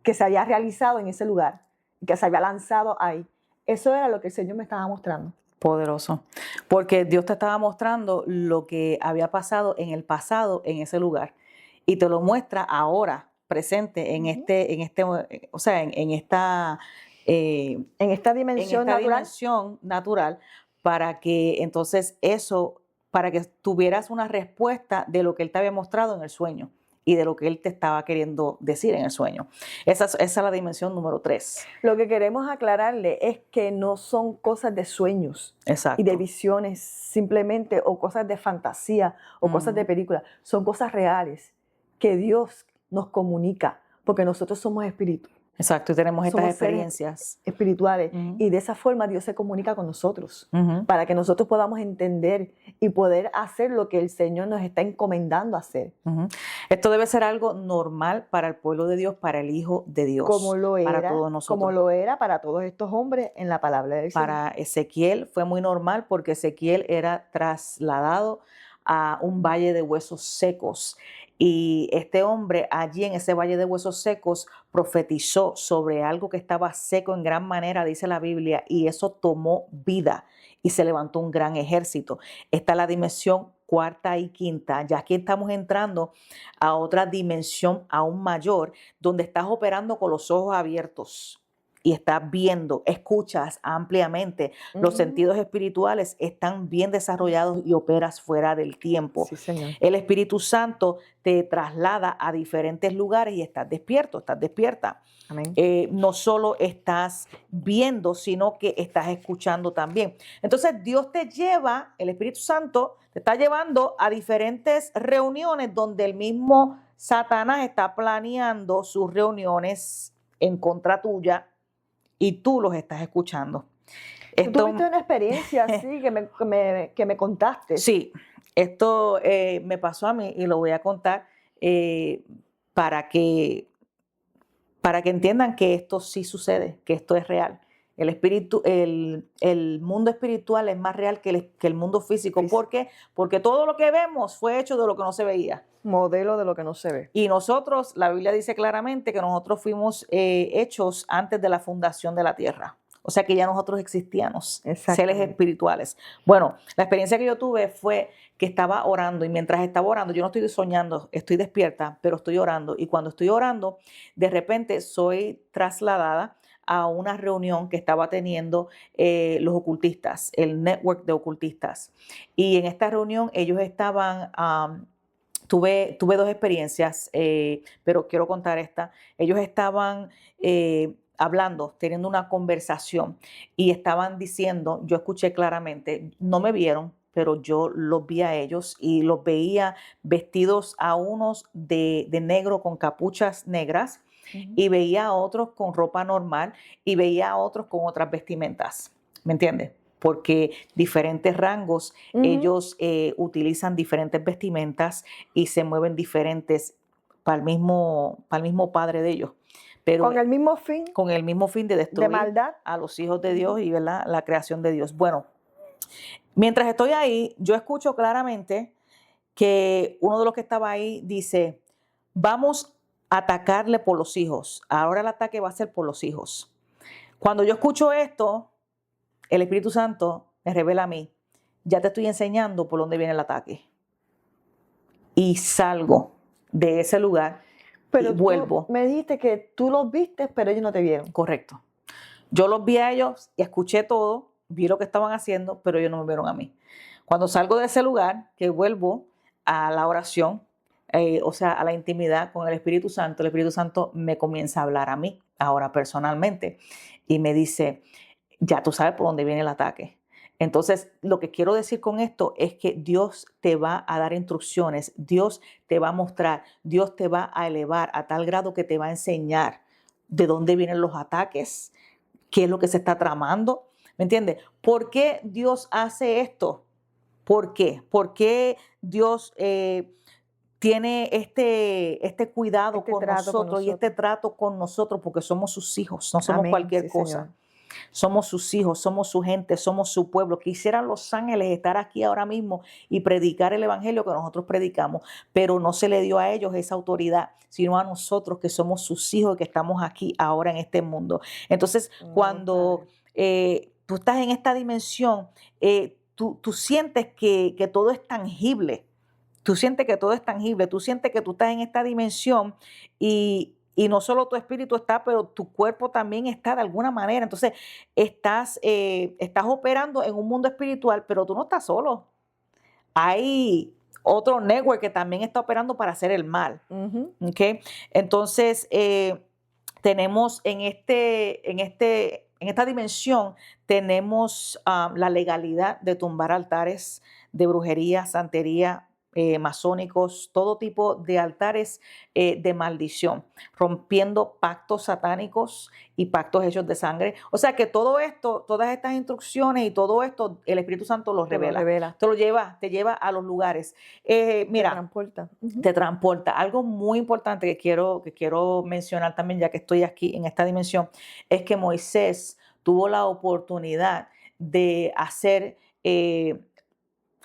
que se había realizado en ese lugar, que se había lanzado ahí. Eso era lo que el Señor me estaba mostrando. Poderoso, porque Dios te estaba mostrando lo que había pasado en el pasado en ese lugar y te lo muestra ahora, presente en esta dimensión natural, para que entonces para que tuvieras una respuesta de lo que Él te había mostrado en el sueño y de lo que Él te estaba queriendo decir en el sueño. Esa es la dimensión número 3. Lo que queremos aclararle es que no son cosas de sueños. Exacto. Y de visiones simplemente, o cosas de fantasía, o cosas de película. Son cosas reales que Dios nos comunica, porque nosotros somos espíritus. Exacto, y tenemos estas experiencias espirituales. Y de esa forma Dios se comunica con nosotros, para que nosotros podamos entender y poder hacer lo que el Señor nos está encomendando hacer. Esto debe ser algo normal para el pueblo de Dios, para el Hijo de Dios, como lo era, para todos nosotros. Como lo era para todos estos hombres en la palabra del Señor. Para Ezequiel fue muy normal porque Ezequiel era trasladado a un valle de huesos secos Y este hombre allí en ese valle de huesos secos profetizó sobre algo que estaba seco en gran manera, dice la Biblia, y eso tomó vida y se levantó un gran ejército. Esta es la dimensión cuarta y quinta. Ya aquí estamos entrando a otra dimensión aún mayor, donde estás operando con los ojos abiertos y estás viendo, escuchas ampliamente. Los sentidos espirituales están bien desarrollados y operas fuera del tiempo. Sí, Señor. El Espíritu Santo te traslada a diferentes lugares y estás despierto, estás despierta. Amén. No solo estás viendo, sino que estás escuchando también. Entonces Dios te lleva, el Espíritu Santo te está llevando a diferentes reuniones donde el mismo Satanás está planeando sus reuniones en contra tuya y tú los estás escuchando. Tú tuviste una experiencia así que me contaste. Sí, esto me pasó a mí y lo voy a contar para que entiendan que esto sí sucede, que esto es real. El mundo espiritual es más real que el mundo físico. ¿Por qué? Porque todo lo que vemos fue hecho de lo que no se veía. Modelo de lo que no se ve. Y nosotros, la Biblia dice claramente que nosotros fuimos hechos antes de la fundación de la tierra. O sea que ya nosotros existíamos, seres espirituales. Bueno, la experiencia que yo tuve fue que estaba orando y mientras estaba orando, yo no estoy soñando, estoy despierta, pero estoy orando. Y cuando estoy orando, de repente soy trasladada a una reunión que estaba teniendo los ocultistas, el network de ocultistas. Y en esta reunión ellos estaban... Tuve dos experiencias, pero quiero contar esta. Ellos estaban hablando, teniendo una conversación y estaban diciendo, yo escuché claramente, no me vieron, pero yo los vi a ellos y los veía vestidos a unos de negro con capuchas negras y veía a otros con ropa normal y veía a otros con otras vestimentas. ¿Me entiendes? Porque diferentes rangos, ellos utilizan diferentes vestimentas y se mueven diferentes para el mismo Padre de ellos. Pero con el mismo fin. Con el mismo fin de destruir maldad a los hijos de Dios y, ¿verdad?, la creación de Dios. Bueno, mientras estoy ahí, yo escucho claramente que uno de los que estaba ahí dice, vamos a atacarle por los hijos. Ahora el ataque va a ser por los hijos. Cuando yo escucho esto, el Espíritu Santo me revela a mí, ya te estoy enseñando por dónde viene el ataque. Y salgo de ese lugar y vuelvo. Me dijiste que tú los viste, pero ellos no te vieron. Correcto. Yo los vi a ellos y escuché todo, vi lo que estaban haciendo, pero ellos no me vieron a mí. Cuando salgo de ese lugar, que vuelvo a la oración, o sea, a la intimidad con el Espíritu Santo me comienza a hablar a mí, ahora personalmente, y me dice, ya tú sabes por dónde viene el ataque. Entonces, lo que quiero decir con esto es que Dios te va a dar instrucciones, Dios te va a mostrar, Dios te va a elevar a tal grado que te va a enseñar de dónde vienen los ataques, qué es lo que se está tramando. ¿Me entiendes? ¿Por qué Dios hace esto? ¿Por qué? ¿Por qué Dios tiene este cuidado con nosotros y este trato con nosotros? Porque somos sus hijos, no somos cualquier cosa. Señor. Somos sus hijos, somos su gente, somos su pueblo. Quisieran los ángeles estar aquí ahora mismo y predicar el evangelio que nosotros predicamos, pero no se le dio a ellos esa autoridad, sino a nosotros que somos sus hijos y que estamos aquí ahora en este mundo. Entonces, cuando tú estás en esta dimensión, tú sientes que todo es tangible. Tú sientes que todo es tangible, tú sientes que tú estás en esta dimensión y no solo tu espíritu está, pero tu cuerpo también está de alguna manera. Entonces, estás operando en un mundo espiritual, pero tú no estás solo. Hay otro network que también está operando para hacer el mal. ¿Okay? Entonces, tenemos en esta dimensión, tenemos la legalidad de tumbar altares de brujería, santería, masónicos, todo tipo de altares de maldición, rompiendo pactos satánicos y pactos hechos de sangre. O sea que todo esto, todas estas instrucciones y todo esto, el Espíritu Santo los revela. Te lleva a los lugares. Mira, te transporta. Algo muy importante que quiero mencionar también, ya que estoy aquí en esta dimensión, es que Moisés tuvo la oportunidad de hacer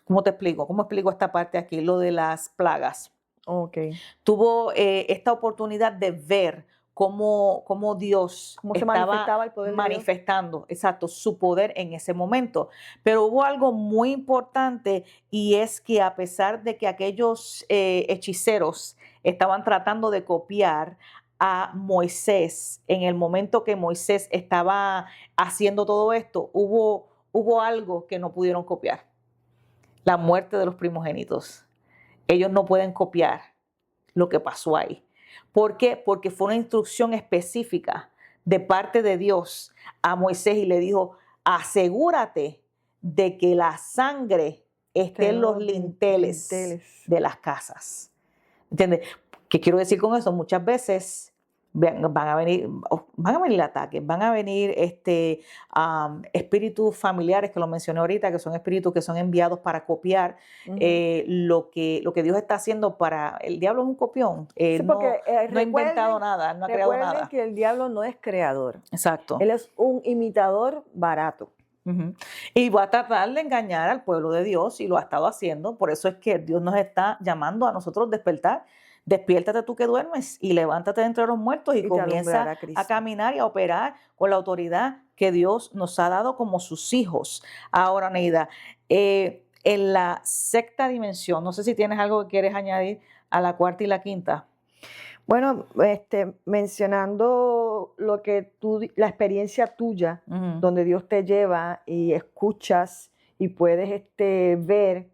¿cómo te explico? ¿Cómo explico esta parte aquí? Lo de las plagas. Ok. Tuvo esta oportunidad de ver cómo Dios ¿Cómo se estaba manifestaba el poder de Dios? manifestando, exacto, su poder en ese momento. Pero hubo algo muy importante y es que a pesar de que aquellos hechiceros estaban tratando de copiar a Moisés, en el momento que Moisés estaba haciendo todo esto, hubo algo que no pudieron copiar: la muerte de los primogénitos. Ellos no pueden copiar lo que pasó ahí. ¿Por qué? Porque fue una instrucción específica de parte de Dios a Moisés y le dijo: asegúrate de que la sangre esté en los linteles de las casas. ¿Entiendes? ¿Qué quiero decir con eso? Muchas veces van a venir ataques, van a venir espíritus familiares, que lo mencioné ahorita, que son espíritus que son enviados para copiar lo que Dios está haciendo. El diablo es un copión, Sí, porque, no ha inventado nada, no ha creado recuerden nada. que el diablo no es creador. Exacto. Él es un imitador barato. Ujú. Y va a tratar de engañar al pueblo de Dios y lo ha estado haciendo. Por eso es que Dios nos está llamando a nosotros despertar. Despiértate tú que duermes y levántate de entre los muertos y te comienza alumbrará Cristo. a caminar y a operar con la autoridad que Dios nos ha dado como sus hijos. Ahora, Neida, en la sexta dimensión, no sé si tienes algo que quieres añadir a la cuarta y la quinta. Bueno, mencionando lo que la experiencia tuya, Ujú. donde Dios te lleva y escuchas y puedes ver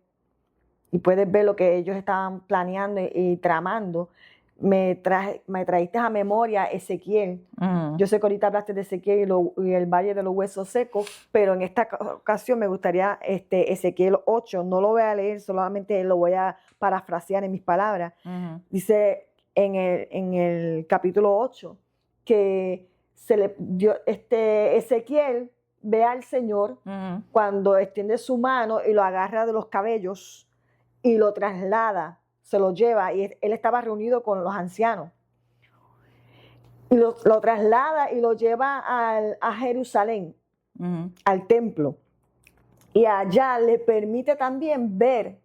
lo que ellos estaban planeando y tramando, me traíste a memoria Ezequiel. Ujú. Yo sé que ahorita hablaste de Ezequiel y el Valle de los Huesos Secos, pero en esta ocasión me gustaría Ezequiel 8, no lo voy a leer, solamente lo voy a parafrasear en mis palabras. Ujú. Dice en el capítulo 8 que Ezequiel ve al Señor Ujú. cuando extiende su mano y lo agarra de los cabellos y lo traslada, se lo lleva, y él estaba reunido con los ancianos. Y lo traslada y lo lleva a Jerusalén, Ujú. al templo. Y allá le permite también ver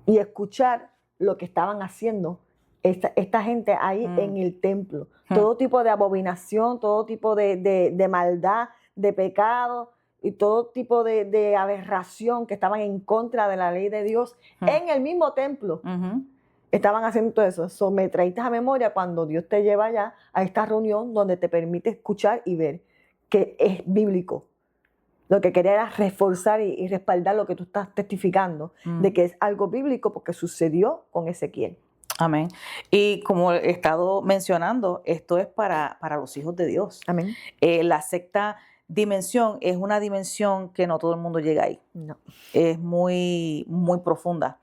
y escuchar lo que estaban haciendo esta gente ahí en el templo. Todo tipo de abominación, todo tipo de maldad, de pecado y todo tipo de aberración que estaban en contra de la ley de Dios en el mismo templo. Ujú. Estaban haciendo todo eso. So, me traíste a memoria cuando Dios te lleva allá a esta reunión donde te permite escuchar y ver que es bíblico. Lo que quería era reforzar y respaldar lo que tú estás testificando, de que es algo bíblico porque sucedió con Ezequiel. Amén. Y como he estado mencionando, esto es para los hijos de Dios. Amén. La sexta dimensión es una dimensión que no todo el mundo llega ahí. No. Es muy, muy profunda.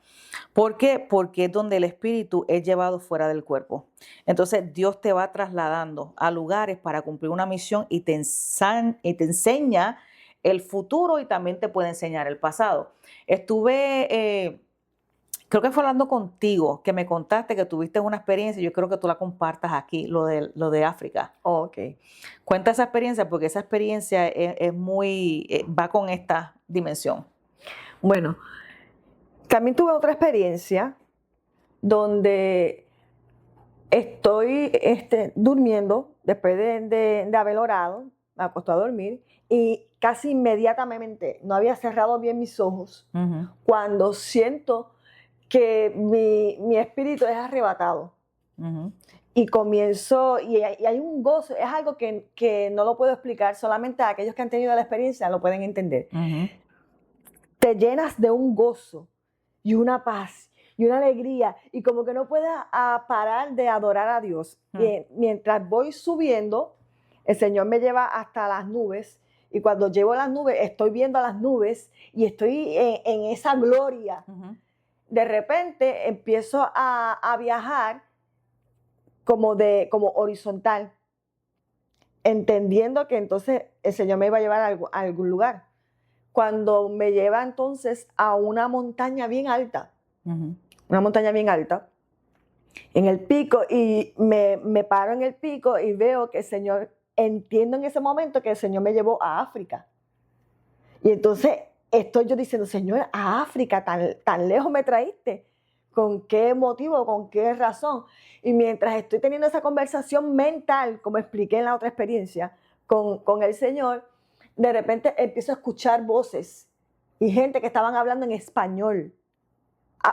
¿Por qué? Porque es donde el espíritu es llevado fuera del cuerpo. Entonces Dios te va trasladando a lugares para cumplir una misión y te enseña el futuro y también te puede enseñar el pasado. Estuve, creo que fue hablando contigo, que me contaste que tuviste una experiencia, y yo creo que tú la compartas aquí, lo de África. Ok. Cuenta esa experiencia, porque esa experiencia es muy, va con esta dimensión. Bueno, también tuve otra experiencia donde estoy durmiendo después de haber orado, me acosté a dormir y casi inmediatamente no había cerrado bien mis ojos Ujú. cuando siento que mi espíritu es arrebatado. Ujú. Y comienzo, y hay un gozo, es algo que no lo puedo explicar, solamente aquellos que han tenido la experiencia lo pueden entender. Ujú. Te llenas de un gozo y una paz y una alegría y como que no puedes parar de adorar a Dios. Y mientras voy subiendo, el Señor me lleva hasta las nubes y cuando llego a las nubes estoy viendo las nubes y estoy en esa gloria. Ujú. De repente empiezo a viajar como horizontal, entendiendo que entonces el Señor me iba a llevar a algún lugar. Cuando me lleva entonces a una montaña bien alta, Ujú. una montaña bien alta, en el pico, y me paro en el pico y veo que el Señor, entiendo en ese momento que el Señor me llevó a África. Y entonces estoy yo diciendo, Señor, a África, tan lejos me traíste. con qué motivo, con qué razón. Y mientras estoy teniendo esa conversación mental, como expliqué en la otra experiencia, con el Señor, de repente empiezo a escuchar voces y gente que estaban hablando en español.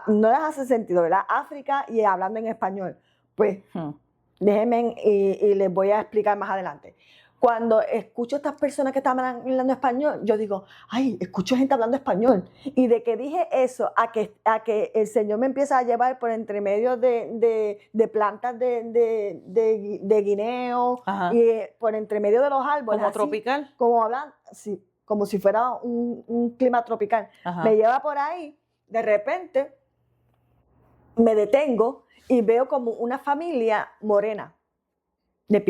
No les hace sentido, ¿verdad? África y hablando en español. Pues déjenme y les voy a explicar más adelante. Cuando escucho a estas personas que estaban hablando español, yo digo, ay, escucho gente hablando español. Y de que dije eso, a que el Señor me empieza a llevar por entre medio de plantas de guineo, Ajá. y por entre medio de los árboles. ¿Como así, tropical? Como hablan, sí, como si fuera un clima tropical. Ajá. Me lleva por ahí, de repente me detengo y veo como una familia morena, de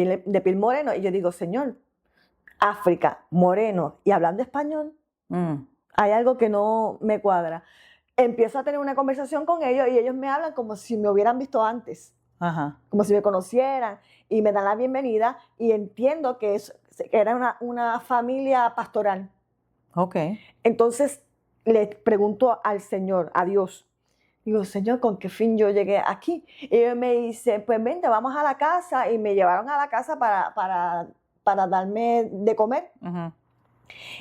piel moreno, y yo digo, Señor, África, moreno, y hablando español, hay algo que no me cuadra. Empiezo a tener una conversación con ellos y ellos me hablan como si me hubieran visto antes, Ajá. como si me conocieran, y me dan la bienvenida, y entiendo que era una familia pastoral. Ok. Entonces le pregunto al Señor, a Dios, digo, Señor, ¿con qué fin yo llegué aquí? Y él me dice, pues vente, vamos a la casa. Y me llevaron a la casa para darme de comer. Uh-huh.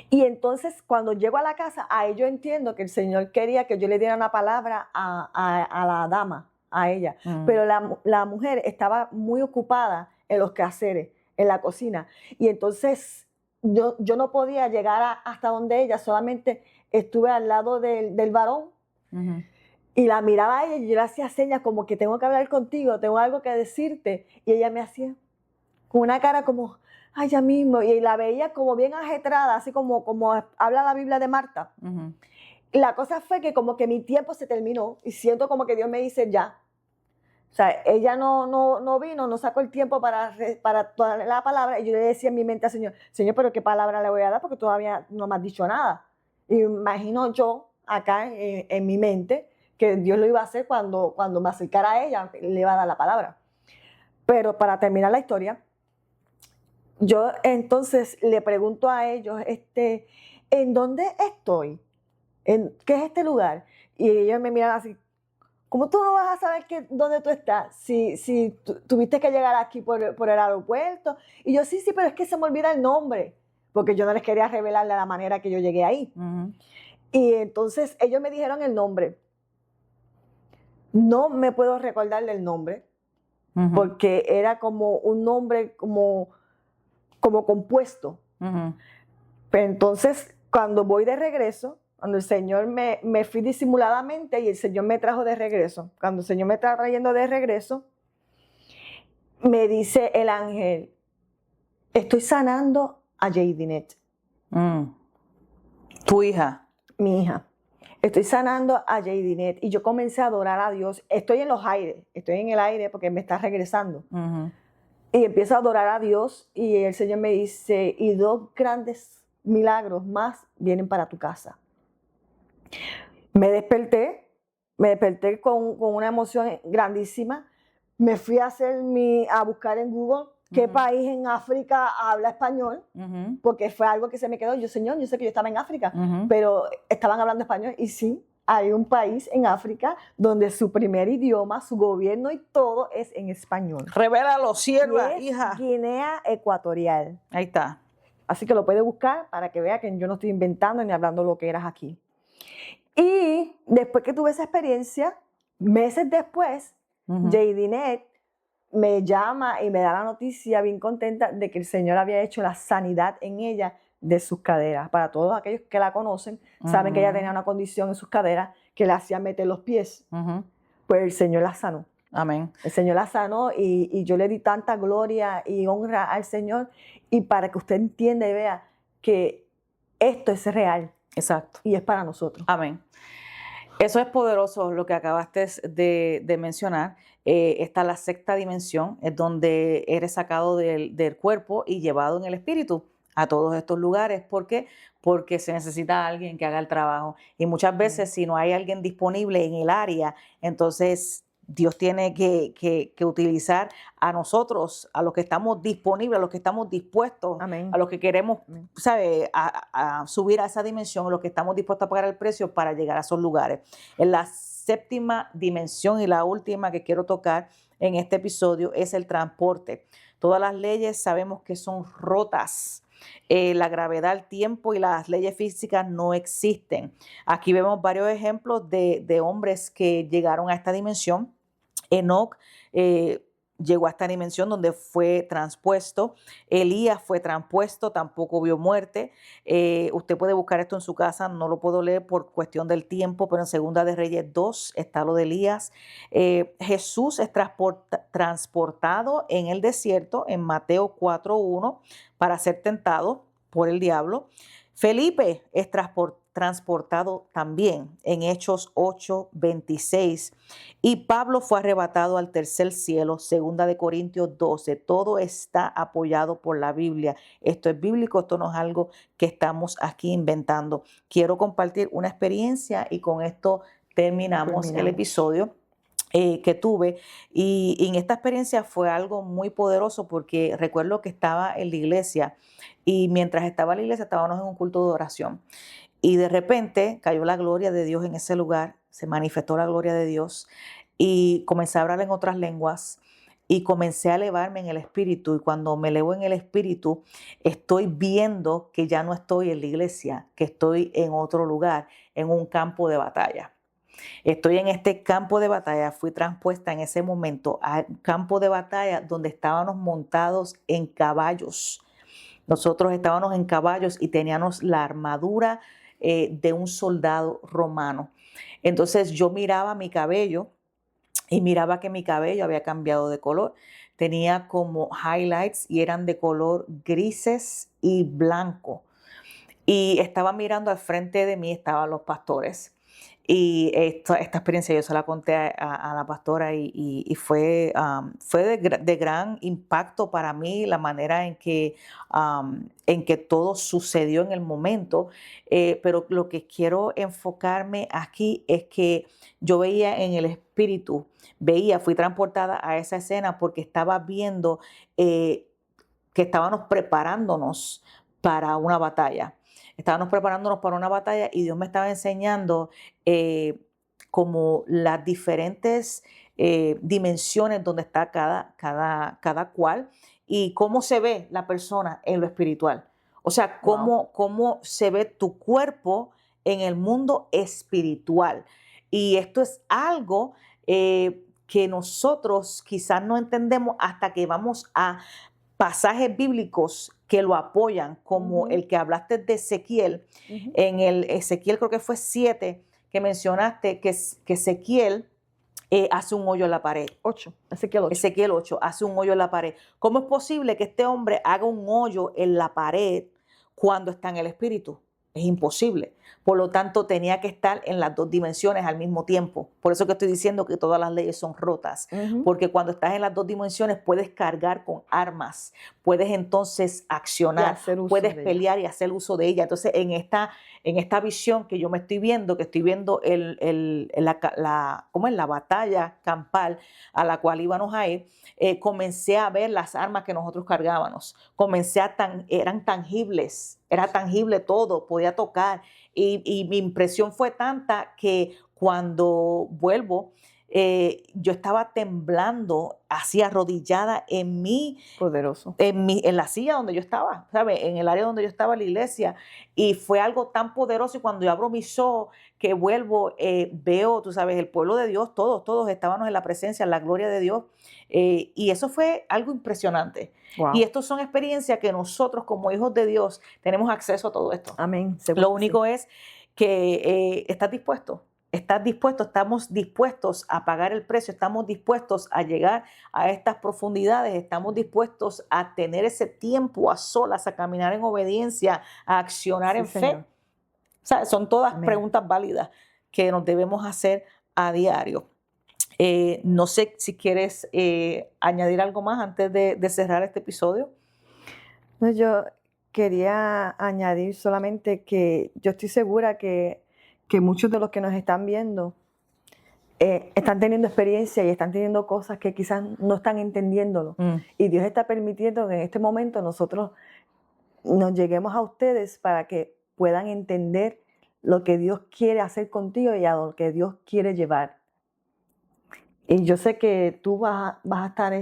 Y entonces, cuando llego a la casa, ahí yo entiendo que el Señor quería que yo le diera una palabra a la dama, a ella. Uh-huh. Pero la mujer estaba muy ocupada en los quehaceres, en la cocina. Y entonces yo no podía llegar hasta donde ella, solamente estuve al lado del varón. Uh-huh. Y la miraba a ella y yo le hacía señas como que tengo que hablar contigo, tengo algo que decirte. Y ella me hacía con una cara como, ay, ya mismo. Y la veía como bien ajetrada, así como habla la Biblia de Marta. Uh-huh. Y la cosa fue que como que mi tiempo se terminó y siento como que Dios me dice ya. O sea, ella no vino, no sacó el tiempo para darle la palabra. Y yo le decía en mi mente al Señor, Señor, ¿pero qué palabra le voy a dar? Porque todavía no me has dicho nada. Y imagino yo acá en mi mente que Dios lo iba a hacer cuando me acercara a ella, le iba a dar la palabra. Pero para terminar la historia, yo entonces le pregunto a ellos, ¿en dónde estoy? ¿Qué es este lugar? Y ellos me miran así, ¿cómo tú no vas a saber dónde tú estás? Si tuviste que llegar aquí por el aeropuerto. Y yo, sí, pero es que se me olvida el nombre, porque yo no les quería revelar de la manera que yo llegué ahí. Uh-huh. Y entonces ellos me dijeron el nombre. No me puedo recordar del nombre, uh-huh, porque era como un nombre como compuesto. Uh-huh. Pero entonces, cuando voy de regreso, cuando el Señor me fui disimuladamente y el Señor me trajo de regreso, cuando el Señor me está trayendo de regreso, me dice el ángel, estoy sanando a Jadinet. ¿Tu hija? Mi hija. Estoy sanando a Jadinet y yo comencé a adorar a Dios. Estoy en los aires, estoy en el aire porque me está regresando. Uh-huh. Y empiezo a adorar a Dios y el Señor me dice, y 2 grandes milagros más vienen para tu casa. Me desperté con una emoción grandísima. Me fui a buscar en Google qué uh-huh país en África habla español, uh-huh, porque fue algo que se me quedó. Yo, Señor, yo sé que yo estaba en África, uh-huh, pero estaban hablando español. Y sí, hay un país en África donde su primer idioma, su gobierno y todo es en español. Revélalo, sierva, hija. Guinea Ecuatorial. Ahí está. Así que lo puede buscar para que vea que yo no estoy inventando ni hablando lo que eras aquí. Y después que tuve esa experiencia, meses después, uh-huh, Jadinet me llama y me da la noticia bien contenta de que el Señor había hecho la sanidad en ella de sus caderas. Para todos aquellos que la conocen, uh-huh, saben que ella tenía una condición en sus caderas que le hacía meter los pies. Uh-huh. Pues el Señor la sanó. Amén. El Señor la sanó y yo le di tanta gloria y honra al Señor. Y para que usted entienda y vea que esto es real. Exacto. Y es para nosotros. Amén. Eso es poderoso lo que acabaste de mencionar. Está la 6ª dimensión, es donde eres sacado del cuerpo y llevado en el espíritu a todos estos lugares. ¿Por qué? Porque se necesita alguien que haga el trabajo. Y muchas veces, si no hay alguien disponible en el área, entonces Dios tiene que utilizar a nosotros, a los que estamos disponibles, a los que estamos dispuestos, Amén. a los que queremos, Amén. ¿sabe? A subir a esa dimensión, a los que estamos dispuestos a pagar el precio para llegar a esos lugares. En la séptima dimensión y la última que quiero tocar en este episodio es el transporte. Todas las leyes sabemos que son rotas. La gravedad, el tiempo y las leyes físicas no existen. Aquí vemos varios ejemplos de hombres que llegaron a esta dimensión. Enoc llegó a esta dimensión donde fue transpuesto. Elías fue transpuesto, tampoco vio muerte. Usted puede buscar esto en su casa, no lo puedo leer por cuestión del tiempo, pero en Segunda de Reyes 2 está lo de Elías. Jesús es transportado en el desierto en Mateo 4:1 para ser tentado por el diablo. Felipe es transportado también en Hechos 8:26. Y Pablo fue arrebatado al tercer cielo, Segunda de Corintios 12. Todo está apoyado por la Biblia. Esto es bíblico, esto no es algo que estamos aquí inventando. Quiero compartir una experiencia y con esto terminamos el episodio que tuve. Y en esta experiencia fue algo muy poderoso porque recuerdo que estaba en la iglesia y mientras estaba en la iglesia estábamos en un culto de oración. Y de repente cayó la gloria de Dios en ese lugar, se manifestó la gloria de Dios y comencé a hablar en otras lenguas y comencé a elevarme en el espíritu. Y cuando me elevo en el espíritu, estoy viendo que ya no estoy en la iglesia, que estoy en otro lugar, en un campo de batalla. Estoy en este campo de batalla, fui transpuesta en ese momento al campo de batalla donde estábamos montados en caballos. Nosotros estábamos en caballos y teníamos la armadura de un soldado romano. Entonces yo miraba mi cabello y miraba que mi cabello había cambiado de color. Tenía como highlights y eran de color grises y blanco. Y estaba mirando al frente de mí, estaban los pastores. Y esta experiencia yo se la conté a la pastora y fue de gran impacto para mí la manera en que todo sucedió en el momento. Pero lo que quiero enfocarme aquí es que yo veía en el espíritu, fui transportada a esa escena porque estaba viendo que estábamos preparándonos para una batalla. Estábamos preparándonos para una batalla y Dios me estaba enseñando como las diferentes dimensiones donde está cada cual y cómo se ve la persona en lo espiritual. O sea, cómo se ve tu cuerpo en el mundo espiritual. Y esto es algo que nosotros quizás no entendemos hasta que vamos a pasajes bíblicos que lo apoyan, como el que hablaste de Ezequiel, en el Ezequiel creo que fue 7, que mencionaste que Ezequiel hace un hoyo en la pared. Ezequiel 8 hace un hoyo en la pared. ¿Cómo es posible que este hombre haga un hoyo en la pared cuando está en el espíritu? Es imposible. Por lo tanto, tenía que estar en las dos dimensiones al mismo tiempo. Por eso que estoy diciendo que todas las leyes son rotas. Porque cuando estás en las dos dimensiones puedes cargar con armas, puedes entonces accionar, puedes pelear y hacer uso de ella. Entonces, en esta visión que yo me estoy viendo, la batalla campal a la cual íbamos a ir, comencé a ver las armas que nosotros cargábamos. Eran tangibles. Era tangible todo, podía tocar y mi impresión fue tanta que cuando vuelvo, yo estaba temblando, así arrodillada en la silla donde yo estaba, ¿sabe? En el área donde yo estaba, en la iglesia, y fue algo tan poderoso. Y cuando yo abro mis ojos, que vuelvo, veo, tú sabes, el pueblo de Dios, todos estábamos en la presencia, en la gloria de Dios, y eso fue algo impresionante. Wow. Y estas son experiencias que nosotros como hijos de Dios tenemos acceso a todo esto. Amén. Lo único es que estás dispuesto, estamos dispuestos a pagar el precio, estamos dispuestos a llegar a estas profundidades, estamos dispuestos a tener ese tiempo a solas, a caminar en obediencia, a accionar en fe. Señor. O sea, son todas Amén. preguntas válidas que nos debemos hacer a diario. No sé si quieres añadir algo más antes de cerrar este episodio. No, yo quería añadir solamente que yo estoy segura que muchos de los que nos están viendo están teniendo experiencia y están teniendo cosas que quizás no están entendiéndolo. Y Dios está permitiendo que en este momento nosotros nos lleguemos a ustedes para que puedan entender lo que Dios quiere hacer contigo y a lo que Dios quiere llevar. Y yo sé que tú vas a estar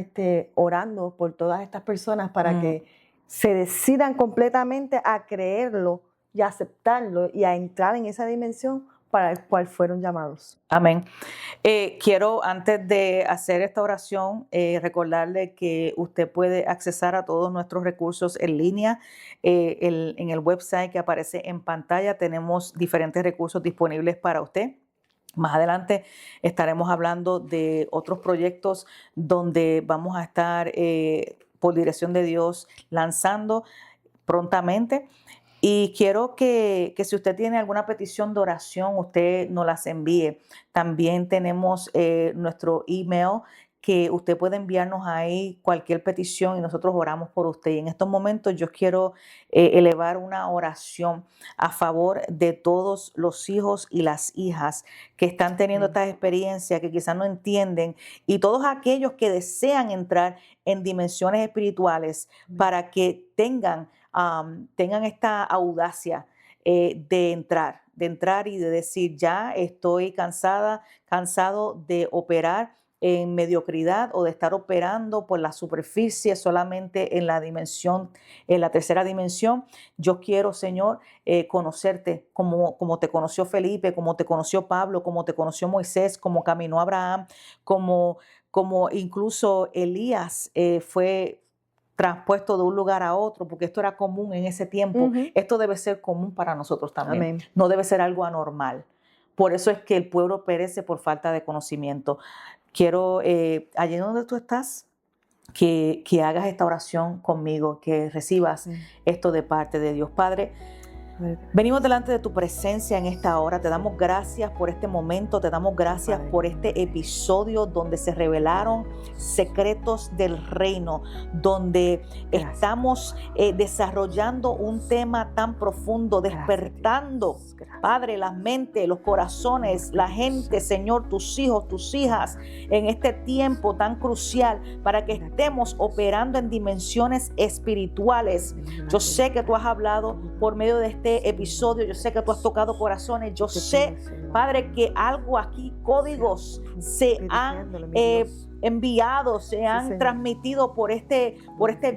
orando por todas estas personas para que se decidan completamente a creerlo y a aceptarlo y a entrar en esa dimensión para el cual fueron llamados. Amén. Quiero, antes de hacer esta oración, recordarle que usted puede accesar a todos nuestros recursos en línea. En el website que aparece en pantalla tenemos diferentes recursos disponibles para usted. Más adelante estaremos hablando de otros proyectos donde vamos a estar, por dirección de Dios, lanzando prontamente. Y quiero que si usted tiene alguna petición de oración, usted nos las envíe. También tenemos nuestro email, que usted puede enviarnos ahí cualquier petición y nosotros oramos por usted. Y en estos momentos yo quiero elevar una oración a favor de todos los hijos y las hijas que están teniendo estas experiencias, que quizás no entienden, y todos aquellos que desean entrar en dimensiones espirituales para que tengan esta audacia de entrar y de decir, ya estoy cansado de operar en mediocridad o de estar operando por la superficie solamente en la dimensión, en la tercera dimensión. Yo quiero, Señor, conocerte como te conoció Felipe, como te conoció Pablo, como te conoció Moisés, como caminó Abraham, como incluso Elías fue transpuesto de un lugar a otro, porque esto era común en ese tiempo. Esto debe ser común para nosotros también. Amén. No debe ser algo anormal. Por eso es que el pueblo perece por falta de conocimiento. Quiero, allí donde tú estás, que hagas esta oración conmigo, que recibas esto de parte de Dios. Padre, venimos delante de tu presencia en esta hora. Te damos gracias por este momento. Te damos gracias por este episodio donde se revelaron secretos del reino, donde estamos desarrollando un tema tan profundo, despertando, Padre, las mentes, los corazones, la gente, Señor, tus hijos, tus hijas, en este tiempo tan crucial para que estemos operando en dimensiones espirituales. Yo sé que tú has hablado por medio de este episodio, yo sé que tú has tocado corazones, yo sé, Padre, que algo aquí, códigos se han enviado, se han transmitido por este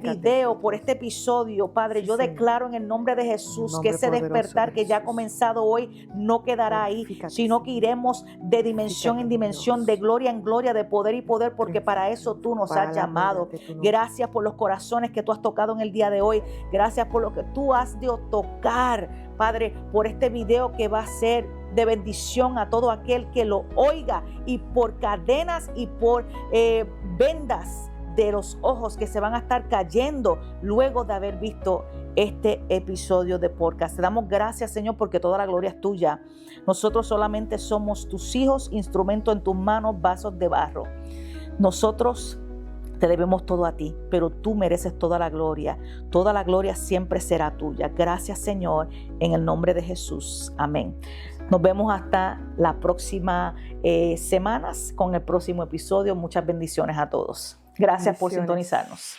video, por este episodio. Padre, yo declaro en el nombre de Jesús que ese despertar que ya ha comenzado hoy no quedará ahí, sino que iremos de dimensión en dimensión, de gloria en gloria, de poder y poder, porque para eso tú nos has llamado. Gracias por los corazones que tú has tocado en el día de hoy. Gracias por lo que tú has de tocar, Padre, por este video que va a ser de bendición a todo aquel que lo oiga, y por cadenas y por vendas de los ojos que se van a estar cayendo luego de haber visto este episodio de podcast. Te damos gracias, Señor, porque toda la gloria es tuya. Nosotros solamente somos tus hijos, instrumento en tus manos, vasos de barro. Nosotros te debemos todo a ti, pero tú mereces toda la gloria. Toda la gloria siempre será tuya. Gracias, Señor, en el nombre de Jesús. Amén. Nos vemos hasta la próxima semanas con el próximo episodio. Muchas bendiciones a todos. Gracias por sintonizarnos.